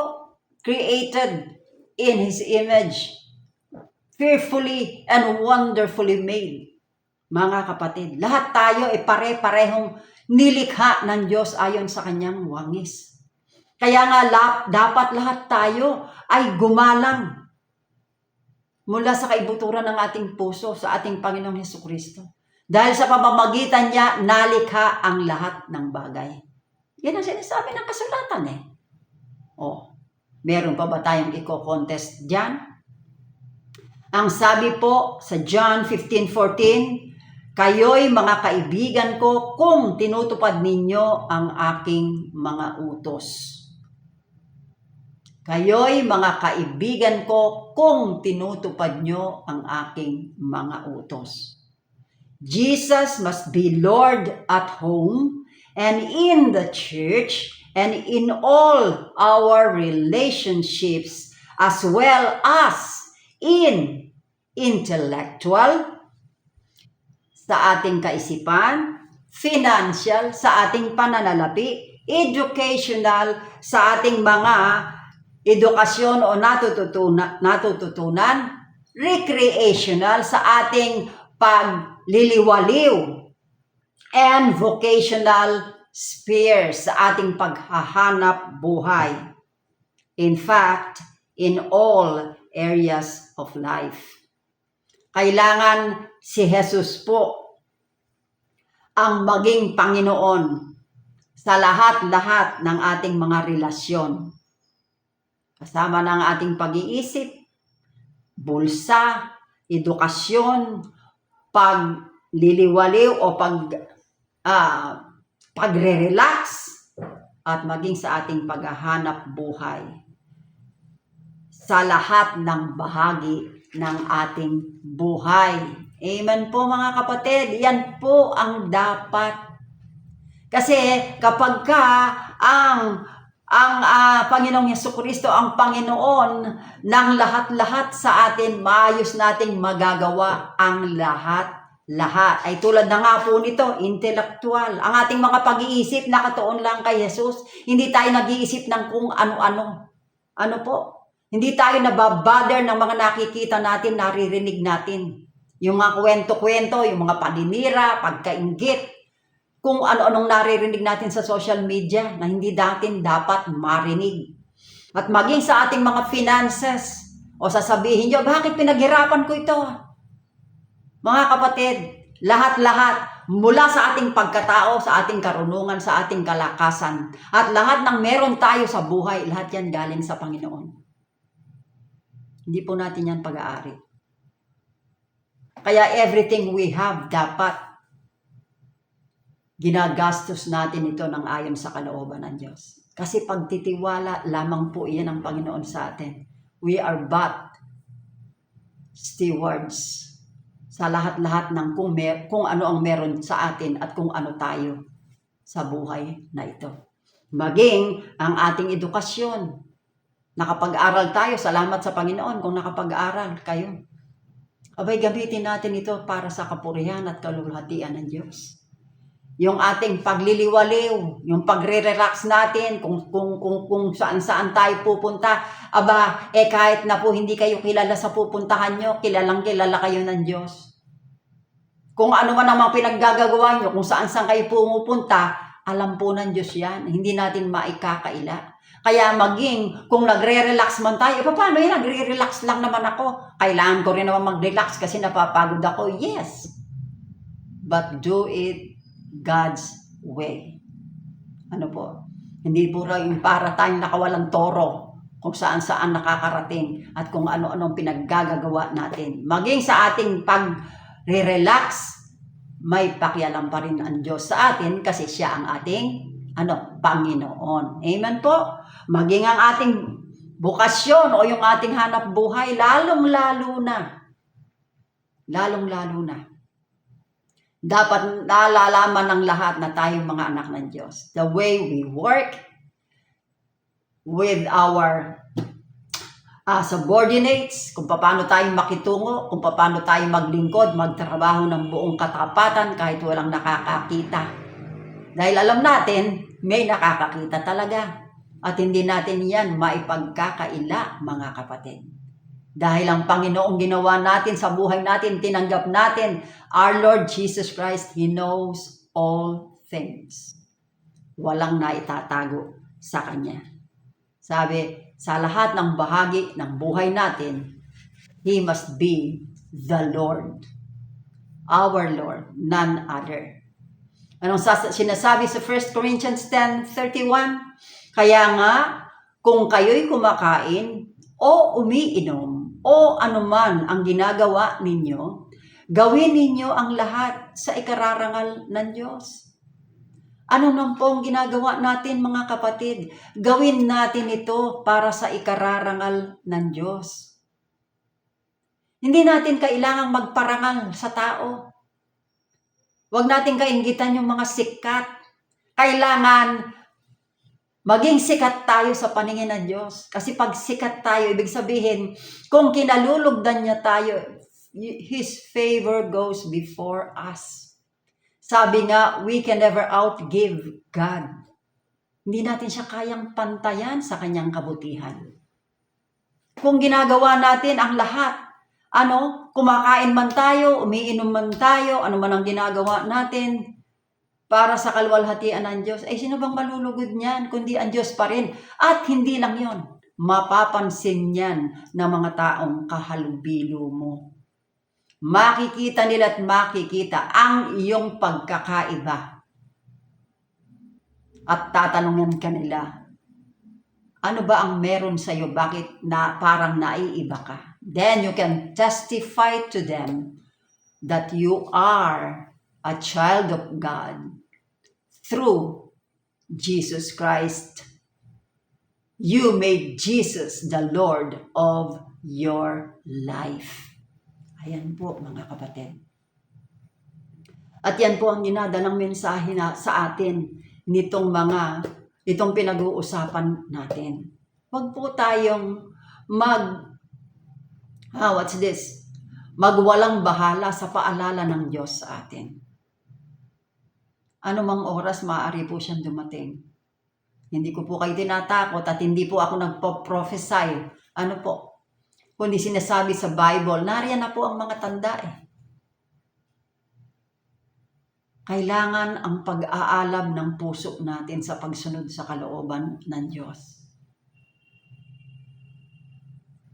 Created in His image. Fearfully and wonderfully made. Mga kapatid, lahat tayo ay pare-parehong nilikha ng Diyos ayon sa kanyang wangis. Kaya nga dapat lahat tayo ay gumalang mula sa kaibuturan ng ating puso sa ating Panginoong Hesukristo. Dahil sa pamamagitan niya, nalikha ang lahat ng bagay. Yan ang sinasabi ng kasulatan meron pa ba tayong i-contest dyan? Ang sabi po sa John 15:14, kayo'y mga kaibigan ko kung tinutupad ninyo ang aking mga utos. Kayo'y mga kaibigan ko kung tinutupad nyo ang aking mga utos. Jesus must be Lord at home and in the church and in all our relationships as well as in intellectual, sa ating kaisipan, financial, sa ating pananalapi, educational, sa ating mga edukasyon o natututunan, recreational, sa ating pagliliwaliw, and vocational spheres, sa ating paghahanap buhay. In fact, in all areas of life. Kailangan si Jesus po ang maging Panginoon sa lahat-lahat ng ating mga relasyon. Kasama ng ating pag-iisip, bulsa, edukasyon, pagliliwaliw o pagre-relax, at maging sa ating paghahanap buhay. Sa lahat ng bahagi ng ating buhay. Amen po mga kapatid. Yan po ang dapat. Kasi kapag ang Panginoong Jesucristo ang Panginoon ng lahat-lahat sa atin, maayos nating magagawa ang lahat. Ay tulad na nga po nito, intellectual. Ang ating mga pag-iisip nakatuon lang kay Jesus. Hindi tayo nag-iisip ng kung ano-ano. Ano po? Hindi tayo nababother ng mga nakikita natin, naririnig natin. Yung mga kwento-kwento, yung mga paninira, pagkainggit, kung ano-anong naririnig natin sa social media na hindi natin dapat marinig. At maging sa ating mga finances, o sasabihin nyo, bakit pinaghirapan ko ito? Mga kapatid, lahat-lahat, mula sa ating pagkatao, sa ating karunungan, sa ating kalakasan, at lahat ng meron tayo sa buhay, lahat yan galing sa Panginoon. Hindi po natin yan pag-aari. Kaya everything we have, dapat ginagastos natin ito ng ayon sa kalooban ng Diyos. Kasi pagtitiwala lamang po iyan ang Panginoon sa atin. We are but stewards sa lahat-lahat ng kung ano ang meron sa atin at kung ano tayo sa buhay na ito. Maging ang ating edukasyon. Nakapag-aral tayo, salamat sa Panginoon kung nakapag-aral kayo. Abay, gamitin natin ito para sa kapurihan at kalulhatian ng Diyos. Yung ating pagliliwaliw, yung pagre-relax natin, kung saan-saan tayo pupunta. Aba, kahit na po hindi kayo kilala sa pupuntahan nyo, kilalang kilala kayo ng Diyos. Kung ano man ang mga pinaggagawa nyo, kung saan-saan kayo pumupunta, alam po ng Diyos yan. Hindi natin maikakaila. Kaya maging, kung nagre-relax man tayo, paano yan? Nagre-relax lang naman ako. Kailangan ko rin naman mag-relax kasi napapagod ako. Yes. But do it God's way. Ano po? Hindi po rin para tayong nakawalang toro kung saan-saan nakakarating at kung ano-anong pinaggagawa natin. Maging sa ating pag-relax, may pakialam pa rin ang Diyos sa atin kasi siya ang ating Panginoon. Amen po? Maging ang ating bukasyon o yung ating hanap buhay, lalong-lalo na. Lalong-lalo na. Dapat nalalaman ng lahat na tayong mga anak ng Diyos. The way we work with our subordinates, kung paano tayo makitungo, kung paano tayo maglingkod, magtrabaho ng buong katapatan kahit walang nakakakita. Dahil alam natin, may nakakakita talaga. At hindi natin yan maipagkakaila, mga kapatid. Dahil ang Panginoong ginawa natin sa buhay natin, tinanggap natin, our Lord Jesus Christ, He knows all things. Walang naitatago sa Kanya. Sabi, sa lahat ng bahagi ng buhay natin, He must be the Lord. Our Lord, none other. Anong sinasabi sa 1 Corinthians 10:31? Kaya nga, kung kayo'y kumakain o umiinom o anuman ang ginagawa ninyo, gawin ninyo ang lahat sa ikararangal ng Diyos. Ano nang pong ginagawa natin, mga kapatid? Gawin natin ito para sa ikararangal ng Diyos. Hindi natin kailangang magparangal sa tao. Huwag natin kainggitan yung mga sikat. Kailangan maging sikat tayo sa paningin ng Diyos. Kasi pag sikat tayo, ibig sabihin, kung kinalulugdan niya tayo His favor goes before us. Sabi nga, we can never outgive God. Hindi natin siya kayang pantayan sa kanyang kabutihan. Kung ginagawa natin ang lahat, kumakain man tayo, umiinom man tayo, ano man ang ginagawa natin para sa kalwalhatian ng Diyos, ay sino bang malulugod niyan, kundi ang Diyos pa rin. At hindi lang yon, mapapansin niyan ng mga taong kahalubilo mo. Makikita nila at makikita ang iyong pagkakaiba. At tatanungin ka nila, ano ba ang meron sa iyo? Bakit parang naiiba ka? Then you can testify to them that you are a child of God through Jesus Christ. You made Jesus the Lord of your life. Ayan po mga kapatid. At yan po ang dinadalang mensahe sa atin itong pinag-uusapan natin. Huwag po tayong magwalang bahala sa paalala ng Diyos sa atin. Ano mang oras maaari po siyang dumating. Hindi ko po kayo tinatakot at hindi po ako nagpo-prophesy. Kundi sinasabi sa Bible, nariyan na po ang mga tanda Kailangan ang pag-aalab ng puso natin sa pagsunod sa kalooban ng Diyos.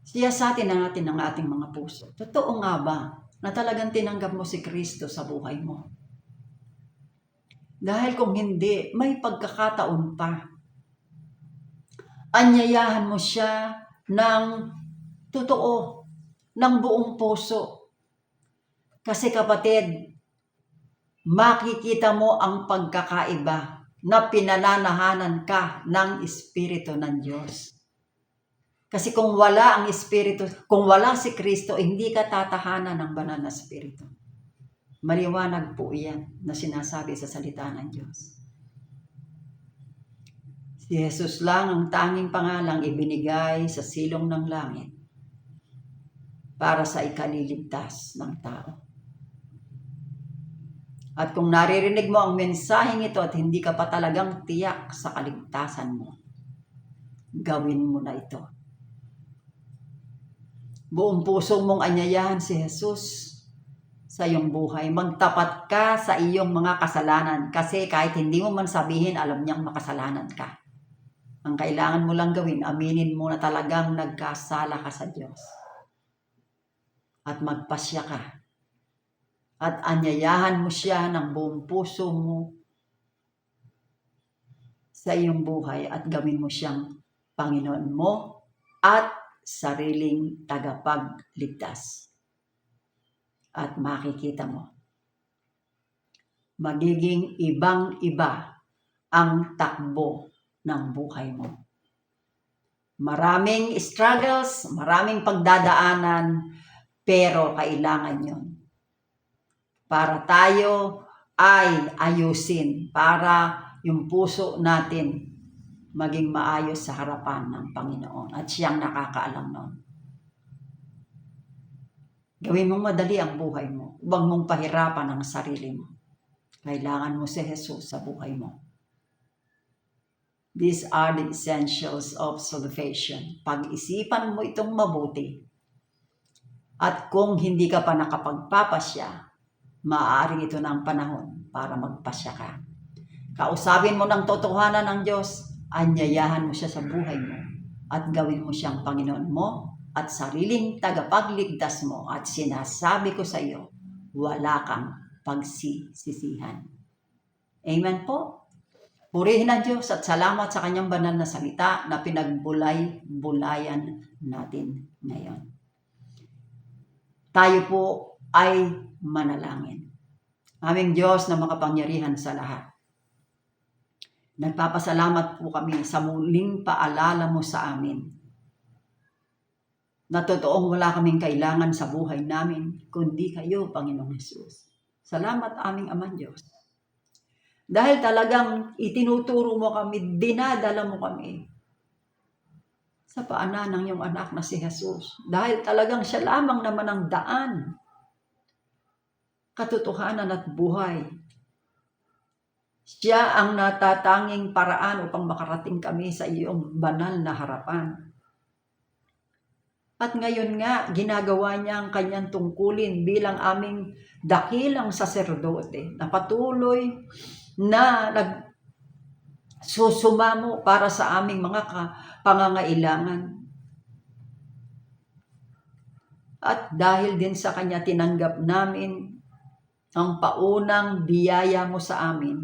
Siyasatin na natin ang ating mga puso. Totoo nga ba na talagang tinanggap mo si Kristo sa buhay mo? Dahil kung hindi, may pagkakataon pa. Anyayahan mo siya ng totoo, ng buong puso. Kasi kapatid, makikita mo ang pagkakaiba na pinananahanan ka ng Espiritu ng Diyos. Kasi kung wala ang Espiritu, kung wala si Kristo, hindi ka tatahanan ng banal na Espiritu. Maliwanag po iyan na sinasabi sa salita ng Diyos. Si Jesus lang ang tanging pangalang ibinigay sa silong ng langit para sa ikaliligtas ng tao. At kung naririnig mo ang mensaheng ito at hindi ka pa talagang tiyak sa kaligtasan mo, gawin mo na ito. Buong puso mong anyayahan si Jesus sa iyong buhay. Magtapat ka sa iyong mga kasalanan kasi kahit hindi mo man sabihin, alam niyang makasalanan ka. Ang kailangan mo lang gawin, aminin mo na talagang nagkasala ka sa Diyos. At magpasya ka. At anyayahan mo siya ng buong puso mo sa iyong buhay at gawin mo siyang Panginoon mo at sariling tagapagligtas. At makikita mo, magiging ibang-iba ang takbo ng buhay mo. Maraming struggles, maraming pagdadaanan, pero kailangan yun. Para tayo ay ayusin, para yung puso natin maging maayos sa harapan ng Panginoon at siyang nakakaalam nun. Gawin mong madali ang buhay mo. Huwag mong pahirapan ang sarili mo. Kailangan mo si Jesus sa buhay mo. These are the essentials of salvation. Pag-isipan mo itong mabuti. At kung hindi ka pa nakapagpapasya, maaaring ito na ang panahon para magpasya ka. Kausapin mo ng totohanan ng Diyos, anyayahan mo siya sa buhay mo at gawin mo siyang Panginoon mo at sariling tagapagligtas mo at sinasabi ko sa iyo, wala kang pagsisisihan. Amen po. Purihin ang Diyos at salamat sa kanyang banal na salita na pinagbulay-bulayan natin ngayon. Tayo po ay manalangin. Aming Diyos na makapangyarihan sa lahat. Nagpapasalamat po kami sa muling paalala mo sa amin na totoong wala kaming kailangan sa buhay namin kundi kayo, Panginoong Hesus. Salamat aming Amang Diyos. Dahil talagang itinuturo mo kami, dinadala mo kami sa paanan ng iyong anak na si Jesus. Dahil talagang siya lamang naman ang daan katotohanan at buhay. Siya ang natatanging paraan upang makarating kami sa iyong banal na harapan. At ngayon nga, ginagawa niya ang kanyang tungkulin bilang aming dakilang saserdote na patuloy na nagsusumamo para sa aming mga pangangailangan. At dahil din sa kanya tinanggap namin ang paunang biyaya mo sa amin,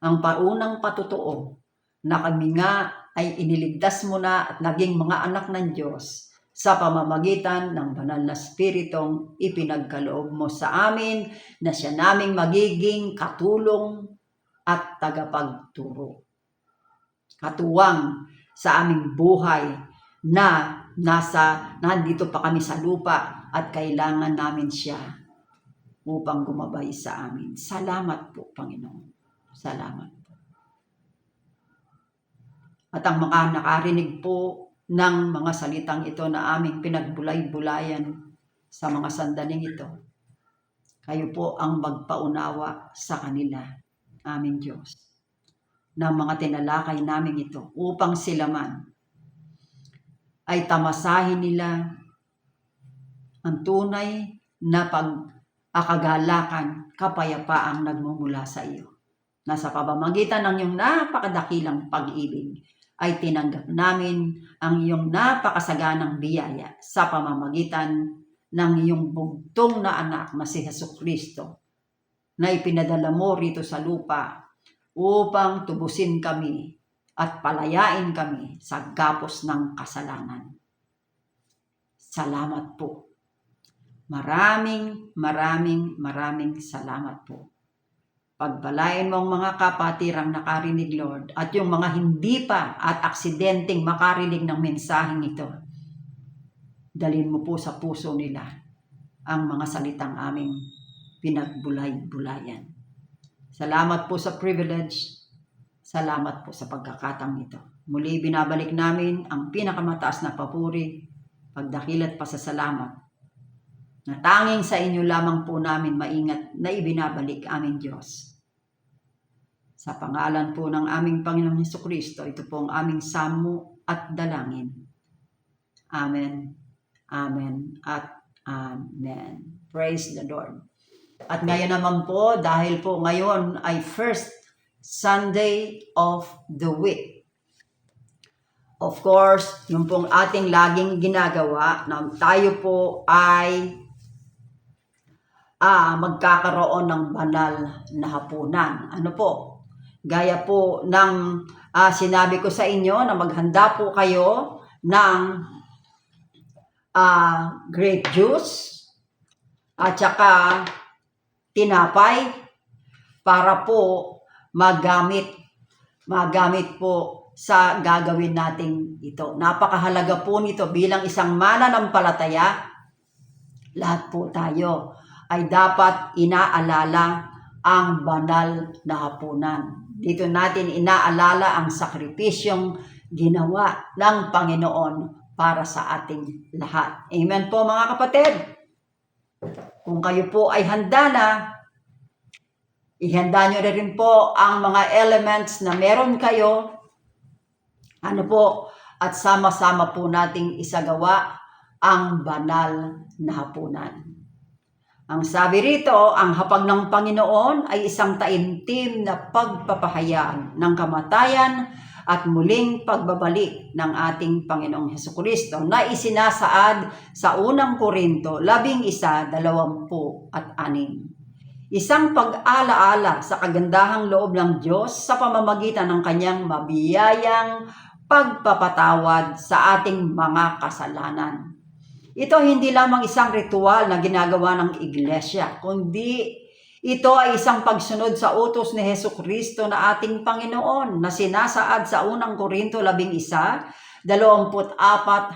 ang paunang patotoo na kami nga ay iniligtas mo na at naging mga anak ng Diyos sa pamamagitan ng banal na Spiritong ipinagkaloob mo sa amin na siya naming magiging katulong at tagapagturo. Katuwang sa aming buhay na nandito pa kami sa lupa at kailangan namin siya upang gumabay sa amin. Salamat po, Panginoon. Salamat po. At ang mga nakarinig po ng mga salitang ito na aming pinagbulay-bulayan sa mga sandaling ito, kayo po ang magpaunawa sa kanila, aming Diyos, ng mga tinalakay namin ito upang sila man ay tamasahin nila ang tunay na pag-akagalakan, kapayapaang nagmumula sa iyo, na sa pamamagitan ng iyong napakadakilang pag-ibig ay tinanggap namin ang iyong napakasaganang biyaya sa pamamagitan ng iyong bugtong na anak na si Jesucristo na ipinadala mo rito sa lupa upang tubusin kami at palayain kami sa gapos ng kasalanan. Salamat po. Maraming salamat po. Pagpalain mo ang mga kapatirang nakarinig, Lord, at yung mga hindi pa at aksidenteng makarinig ng mensaheng ito, dalhin mo po sa puso nila ang mga salitang aming pinagbulay-bulayan. Salamat po sa privilege. Salamat po sa pagkakataong ito. Muli binabalik namin ang pinakamataas na papuri, pagdakil at pasasalamat na tanging sa inyo lamang po namin maingat na ibinabalik, aming Diyos. Sa pangalan po ng aming Panginoong Hesukristo, ito po ang aming samu at dalangin. Amen, amen, at amen. Praise the Lord. At ngayon naman po, dahil po ngayon ay first Sunday of the week. Of course, yung pong ating laging ginagawa na tayo po ay magkakaroon ng banal na hapunan. Ano po? Gaya po ng sinabi ko sa inyo na maghanda po kayo ng grape juice at saka tinapay para po magamit po sa gagawin nating ito. Napakahalaga po nito bilang isang mananampalataya. Lahat po tayo ay dapat inaalala ang banal na hapunan. Dito natin inaalala ang sakripisyong ginawa ng Panginoon para sa ating lahat. Amen po mga kapatid. Kung kayo po ay handa na, ihanda nyo rin po ang mga elements na meron kayo. Ano po? At sama-sama po nating isagawa ang banal na hapunan. Ang sabi rito, ang hapag ng Panginoon ay isang taimtim na pagpapahayag ng kamatayan at muling pagbabalik ng ating Panginoong Hesukristo na isinasaad sa unang Korinto 11:26. Isang pag-alaala sa kagandahang loob ng Diyos sa pamamagitan ng kanyang mabiyayang pagpapatawad sa ating mga kasalanan. Ito hindi lamang isang ritual na ginagawa ng iglesia, kundi ito ay isang pagsunod sa utos ni Hesukristo na ating Panginoon na sinasaad sa unang Korinto 11:24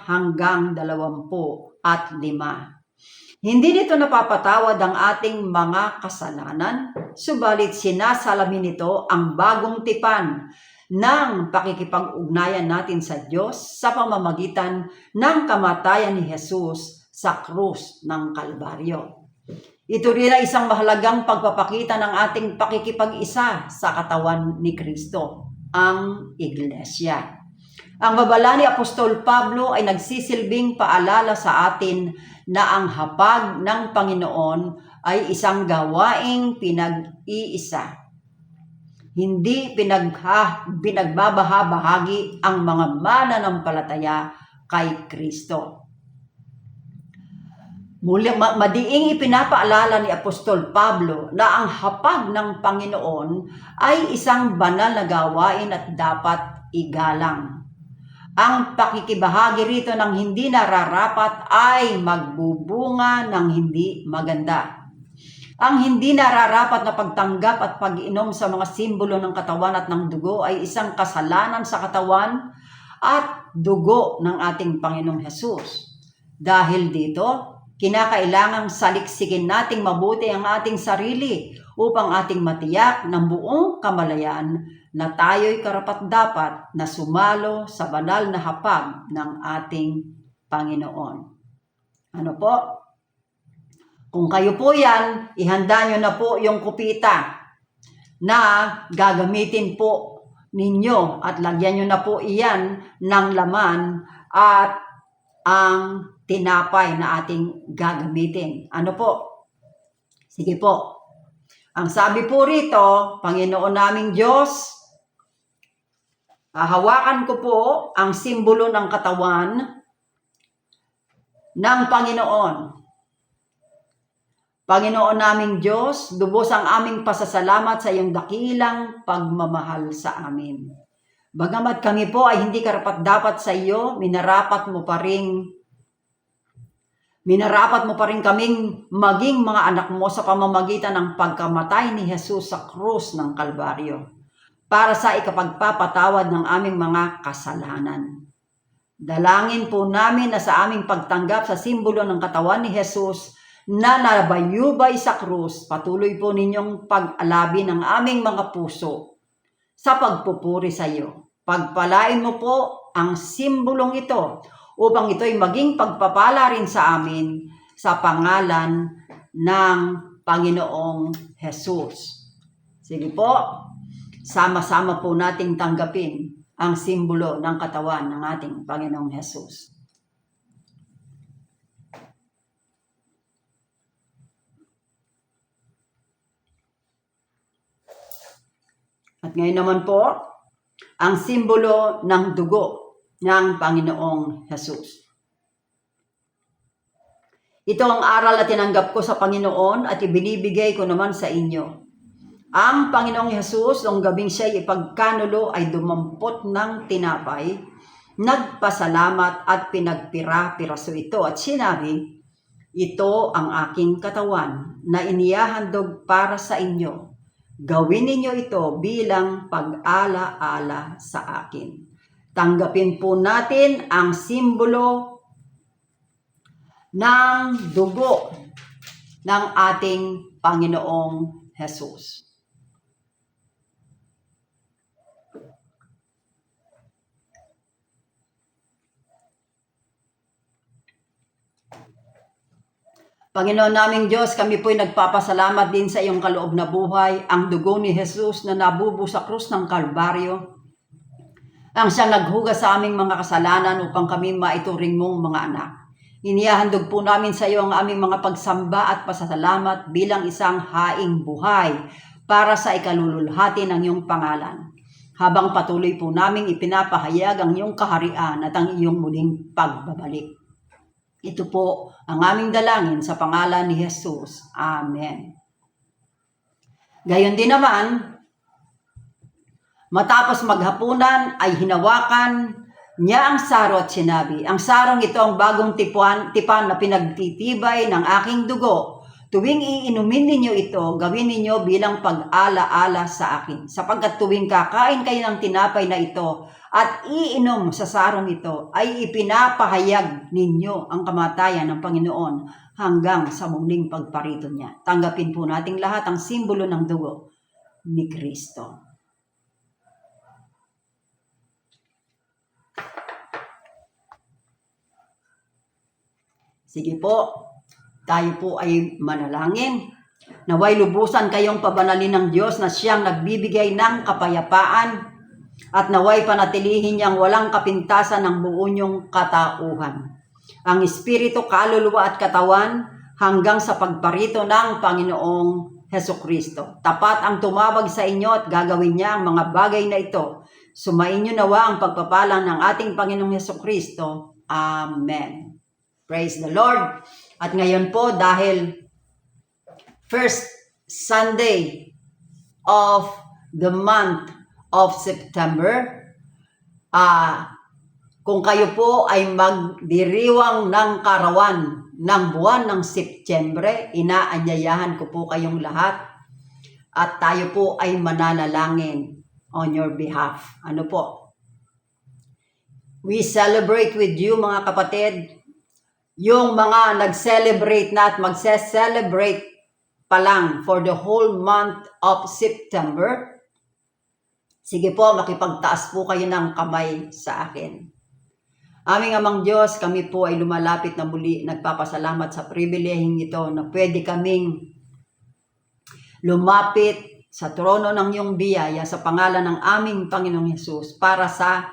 hanggang 25. Hindi nito napapatawad ang ating mga kasalanan, subalit sinasalamin nito ang bagong tipan ng pakikipag-ugnayan natin sa Diyos sa pamamagitan ng kamatayan ni Jesus sa krus ng Kalbaryo. Ito rin ay isang mahalagang pagpapakita ng ating pakikipag-isa sa katawan ni Kristo, ang Iglesia. Ang babala ni Apostol Pablo ay nagsisilbing paalala sa atin na ang hapag ng Panginoon ay isang gawaing pinag-iisa. Hindi pinagbabaha-bahagi ang mga mananampalataya kay Kristo. Madiing ipinapaalala ni Apostol Pablo na ang hapag ng Panginoon ay isang banal na gawain at dapat igalang. Ang pakikibahagi rito ng hindi nararapat ay magbubunga ng hindi maganda. Ang hindi nararapat na pagtanggap at pag-inom sa mga simbolo ng katawan at ng dugo ay isang kasalanan sa katawan at dugo ng ating Panginoong Hesus. Dahil dito, kinakailangang saliksikin nating mabuti ang ating sarili upang ating matiyak ng buong kamalayan na tayo'y karapat-dapat na sumalo sa banal na hapag ng ating Panginoon. Ano po? Kung kayo po yan, ihanda nyo na po yung kupita na gagamitin po ninyo at lagyan nyo na po iyan ng laman at ang tinapay na ating gagamitin. Ano po? Sige po. Ang sabi po rito, Panginoon naming Diyos, hahawakan ko po ang simbolo ng katawan ng Panginoon. Panginoon naming Diyos, lubos ang aming pasasalamat sa iyong dakilang pagmamahal sa amin. Bagamat kami po ay hindi karapat-dapat sa iyo, minarapat mo pa rin kaming maging mga anak mo sa pamamagitan ng pagkamatay ni Jesus sa krus ng Kalbaryo para sa ikapagpapatawad ng aming mga kasalanan. Dalangin po namin na sa aming pagtanggap sa simbolo ng katawan ni Jesus na nabayubay sa krus, patuloy po ninyong pag-alabi ng aming mga puso sa pagpupuri sa iyo. Pagpalain mo po ang simbolong ito upang ito'y maging pagpapala rin sa amin sa pangalan ng Panginoong Jesus. Sige po, sama-sama po nating tanggapin ang simbolo ng katawan ng ating Panginoong Jesus. At ngayon naman po, ang simbolo ng dugo ng Panginoong Jesus. Ito ang aral na tinanggap ko sa Panginoon at ibinibigay ko naman sa inyo. Ang Panginoong Jesus, noong gabing siya'y ipagkanulo ay dumampot ng tinapay, nagpasalamat at pinagpira-piraso ito at sinabi, ito ang aking katawan na inihahandog para sa inyo. Gawin ninyo ito bilang pag-ala-ala sa akin. Tanggapin po natin ang simbolo ng dugo ng ating Panginoong Jesus. Panginoon naming Diyos, kami po'y nagpapasalamat din sa iyong kaloob na buhay, ang dugo ni Jesus na nabubo sa krus ng Kalbaryo, ang siyang naghugas sa aming mga kasalanan upang kami maituring mong mga anak. Inihahandog po namin sa iyo ang aming mga pagsamba at pasasalamat bilang isang haing buhay para sa ikalululhati ng iyong pangalan. Habang patuloy po namin ipinapahayag ang iyong kaharian at ang iyong muling pagbabalik. Ito po ang aming dalangin sa pangalan ni Jesus. Amen. Gayon din naman, matapos maghapunan ay hinawakan niya ang saro at sinabi, ang sarong ito ang bagong tipan na pinagtitibay ng aking dugo. Tuwing iinumin ninyo ito, gawin ninyo bilang pag-ala-ala sa akin. Sapagkat tuwing kakain kayo ng tinapay na ito at iinom sa sarong ito, ay ipinapahayag ninyo ang kamatayan ng Panginoon hanggang sa muling pagparito niya. Tanggapin po nating lahat ang simbolo ng dugo ni Kristo. Sige po. Tayo po ay manalangin. Naway lubusan kayong pabanalin ng Diyos na siyang nagbibigay ng kapayapaan at naway panatilihin niyang walang kapintasan ng buo niyong katauhan. Ang espiritu, kaluluwa at katawan hanggang sa pagparito ng Panginoong Hesukristo. Tapat ang tumawag sa inyo at gagawin niya ang mga bagay na ito. Sumainyo nawa ang pagpapalang ng ating Panginoong Hesukristo. Amen. Praise the Lord. At ngayon po, dahil first Sunday of the month of September, kung kayo po ay magdiriwang ng karawan ng buwan ng Setyembre, inaanyayahan ko po kayong lahat at tayo po ay mananalangin on your behalf. Ano po? We celebrate with you, mga kapatid, yung mga nag-celebrate na at magse-celebrate pa lang for the whole month of September. Sige po, makipagtaas po kayo ng kamay sa akin. Aming Amang Diyos, kami po ay lumalapit na muli, nagpapasalamat sa pribilehing ito na pwede kaming lumapit sa trono ng iyong biyaya sa pangalan ng aming Panginoong Hesus para sa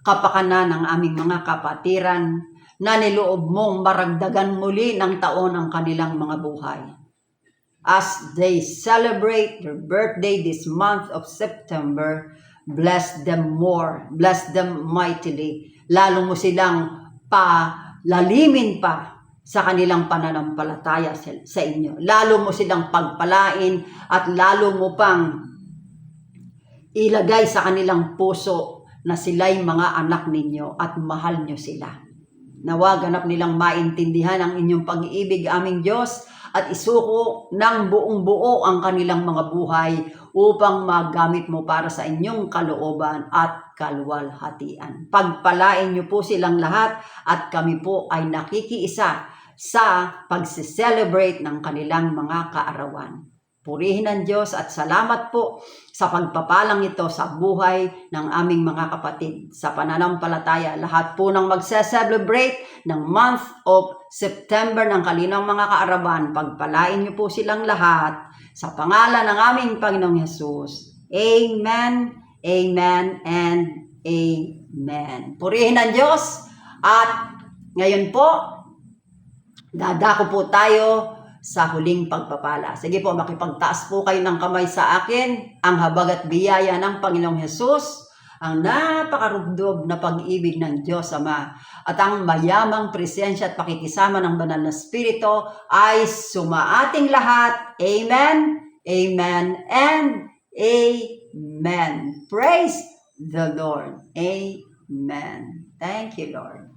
kapakanan ng aming mga kapatiran na niloob mong maragdagan muli ng taon ang kanilang mga buhay. As they celebrate their birthday this month of September, bless them more, bless them mightily. Lalo mo silang palalimin pa sa kanilang pananampalataya sa inyo. Lalo mo silang pagpalain at lalo mo pang ilagay sa kanilang puso na sila'y mga anak ninyo at mahal nyo sila. Nawa ganap nilang maintindihan ang inyong pag-iibig, aming Diyos, at isuko ng buong buo ang kanilang mga buhay upang magamit mo para sa inyong kalooban at kaluwalhatian. Pagpalain niyo po silang lahat at kami po ay nakikiisa sa pagse-celebrate ng kanilang mga kaarawan. Purihin ang Diyos at salamat po sa pagpapalang ito sa buhay ng aming mga kapatid. Sa pananampalataya, lahat po ng magse-celebrate ng month of September ng kalinang mga kaarawan, pagpalain niyo po silang lahat sa pangalan ng aming Panginoong Hesus. Amen, amen, and amen. Purihin ang Diyos at ngayon po, dadako po tayo sa huling pagpapala. Sige po, makipagtaas po kayo ng kamay sa akin, ang habag at biyaya ng Panginoong Hesus, ang napakarugdob na pag-ibig ng Diyos Ama, at ang mayamang presensya at pakikisama ng Banal na Espiritu ay sumaating lahat. Amen, amen, and amen. Praise the Lord. Amen. Thank you, Lord.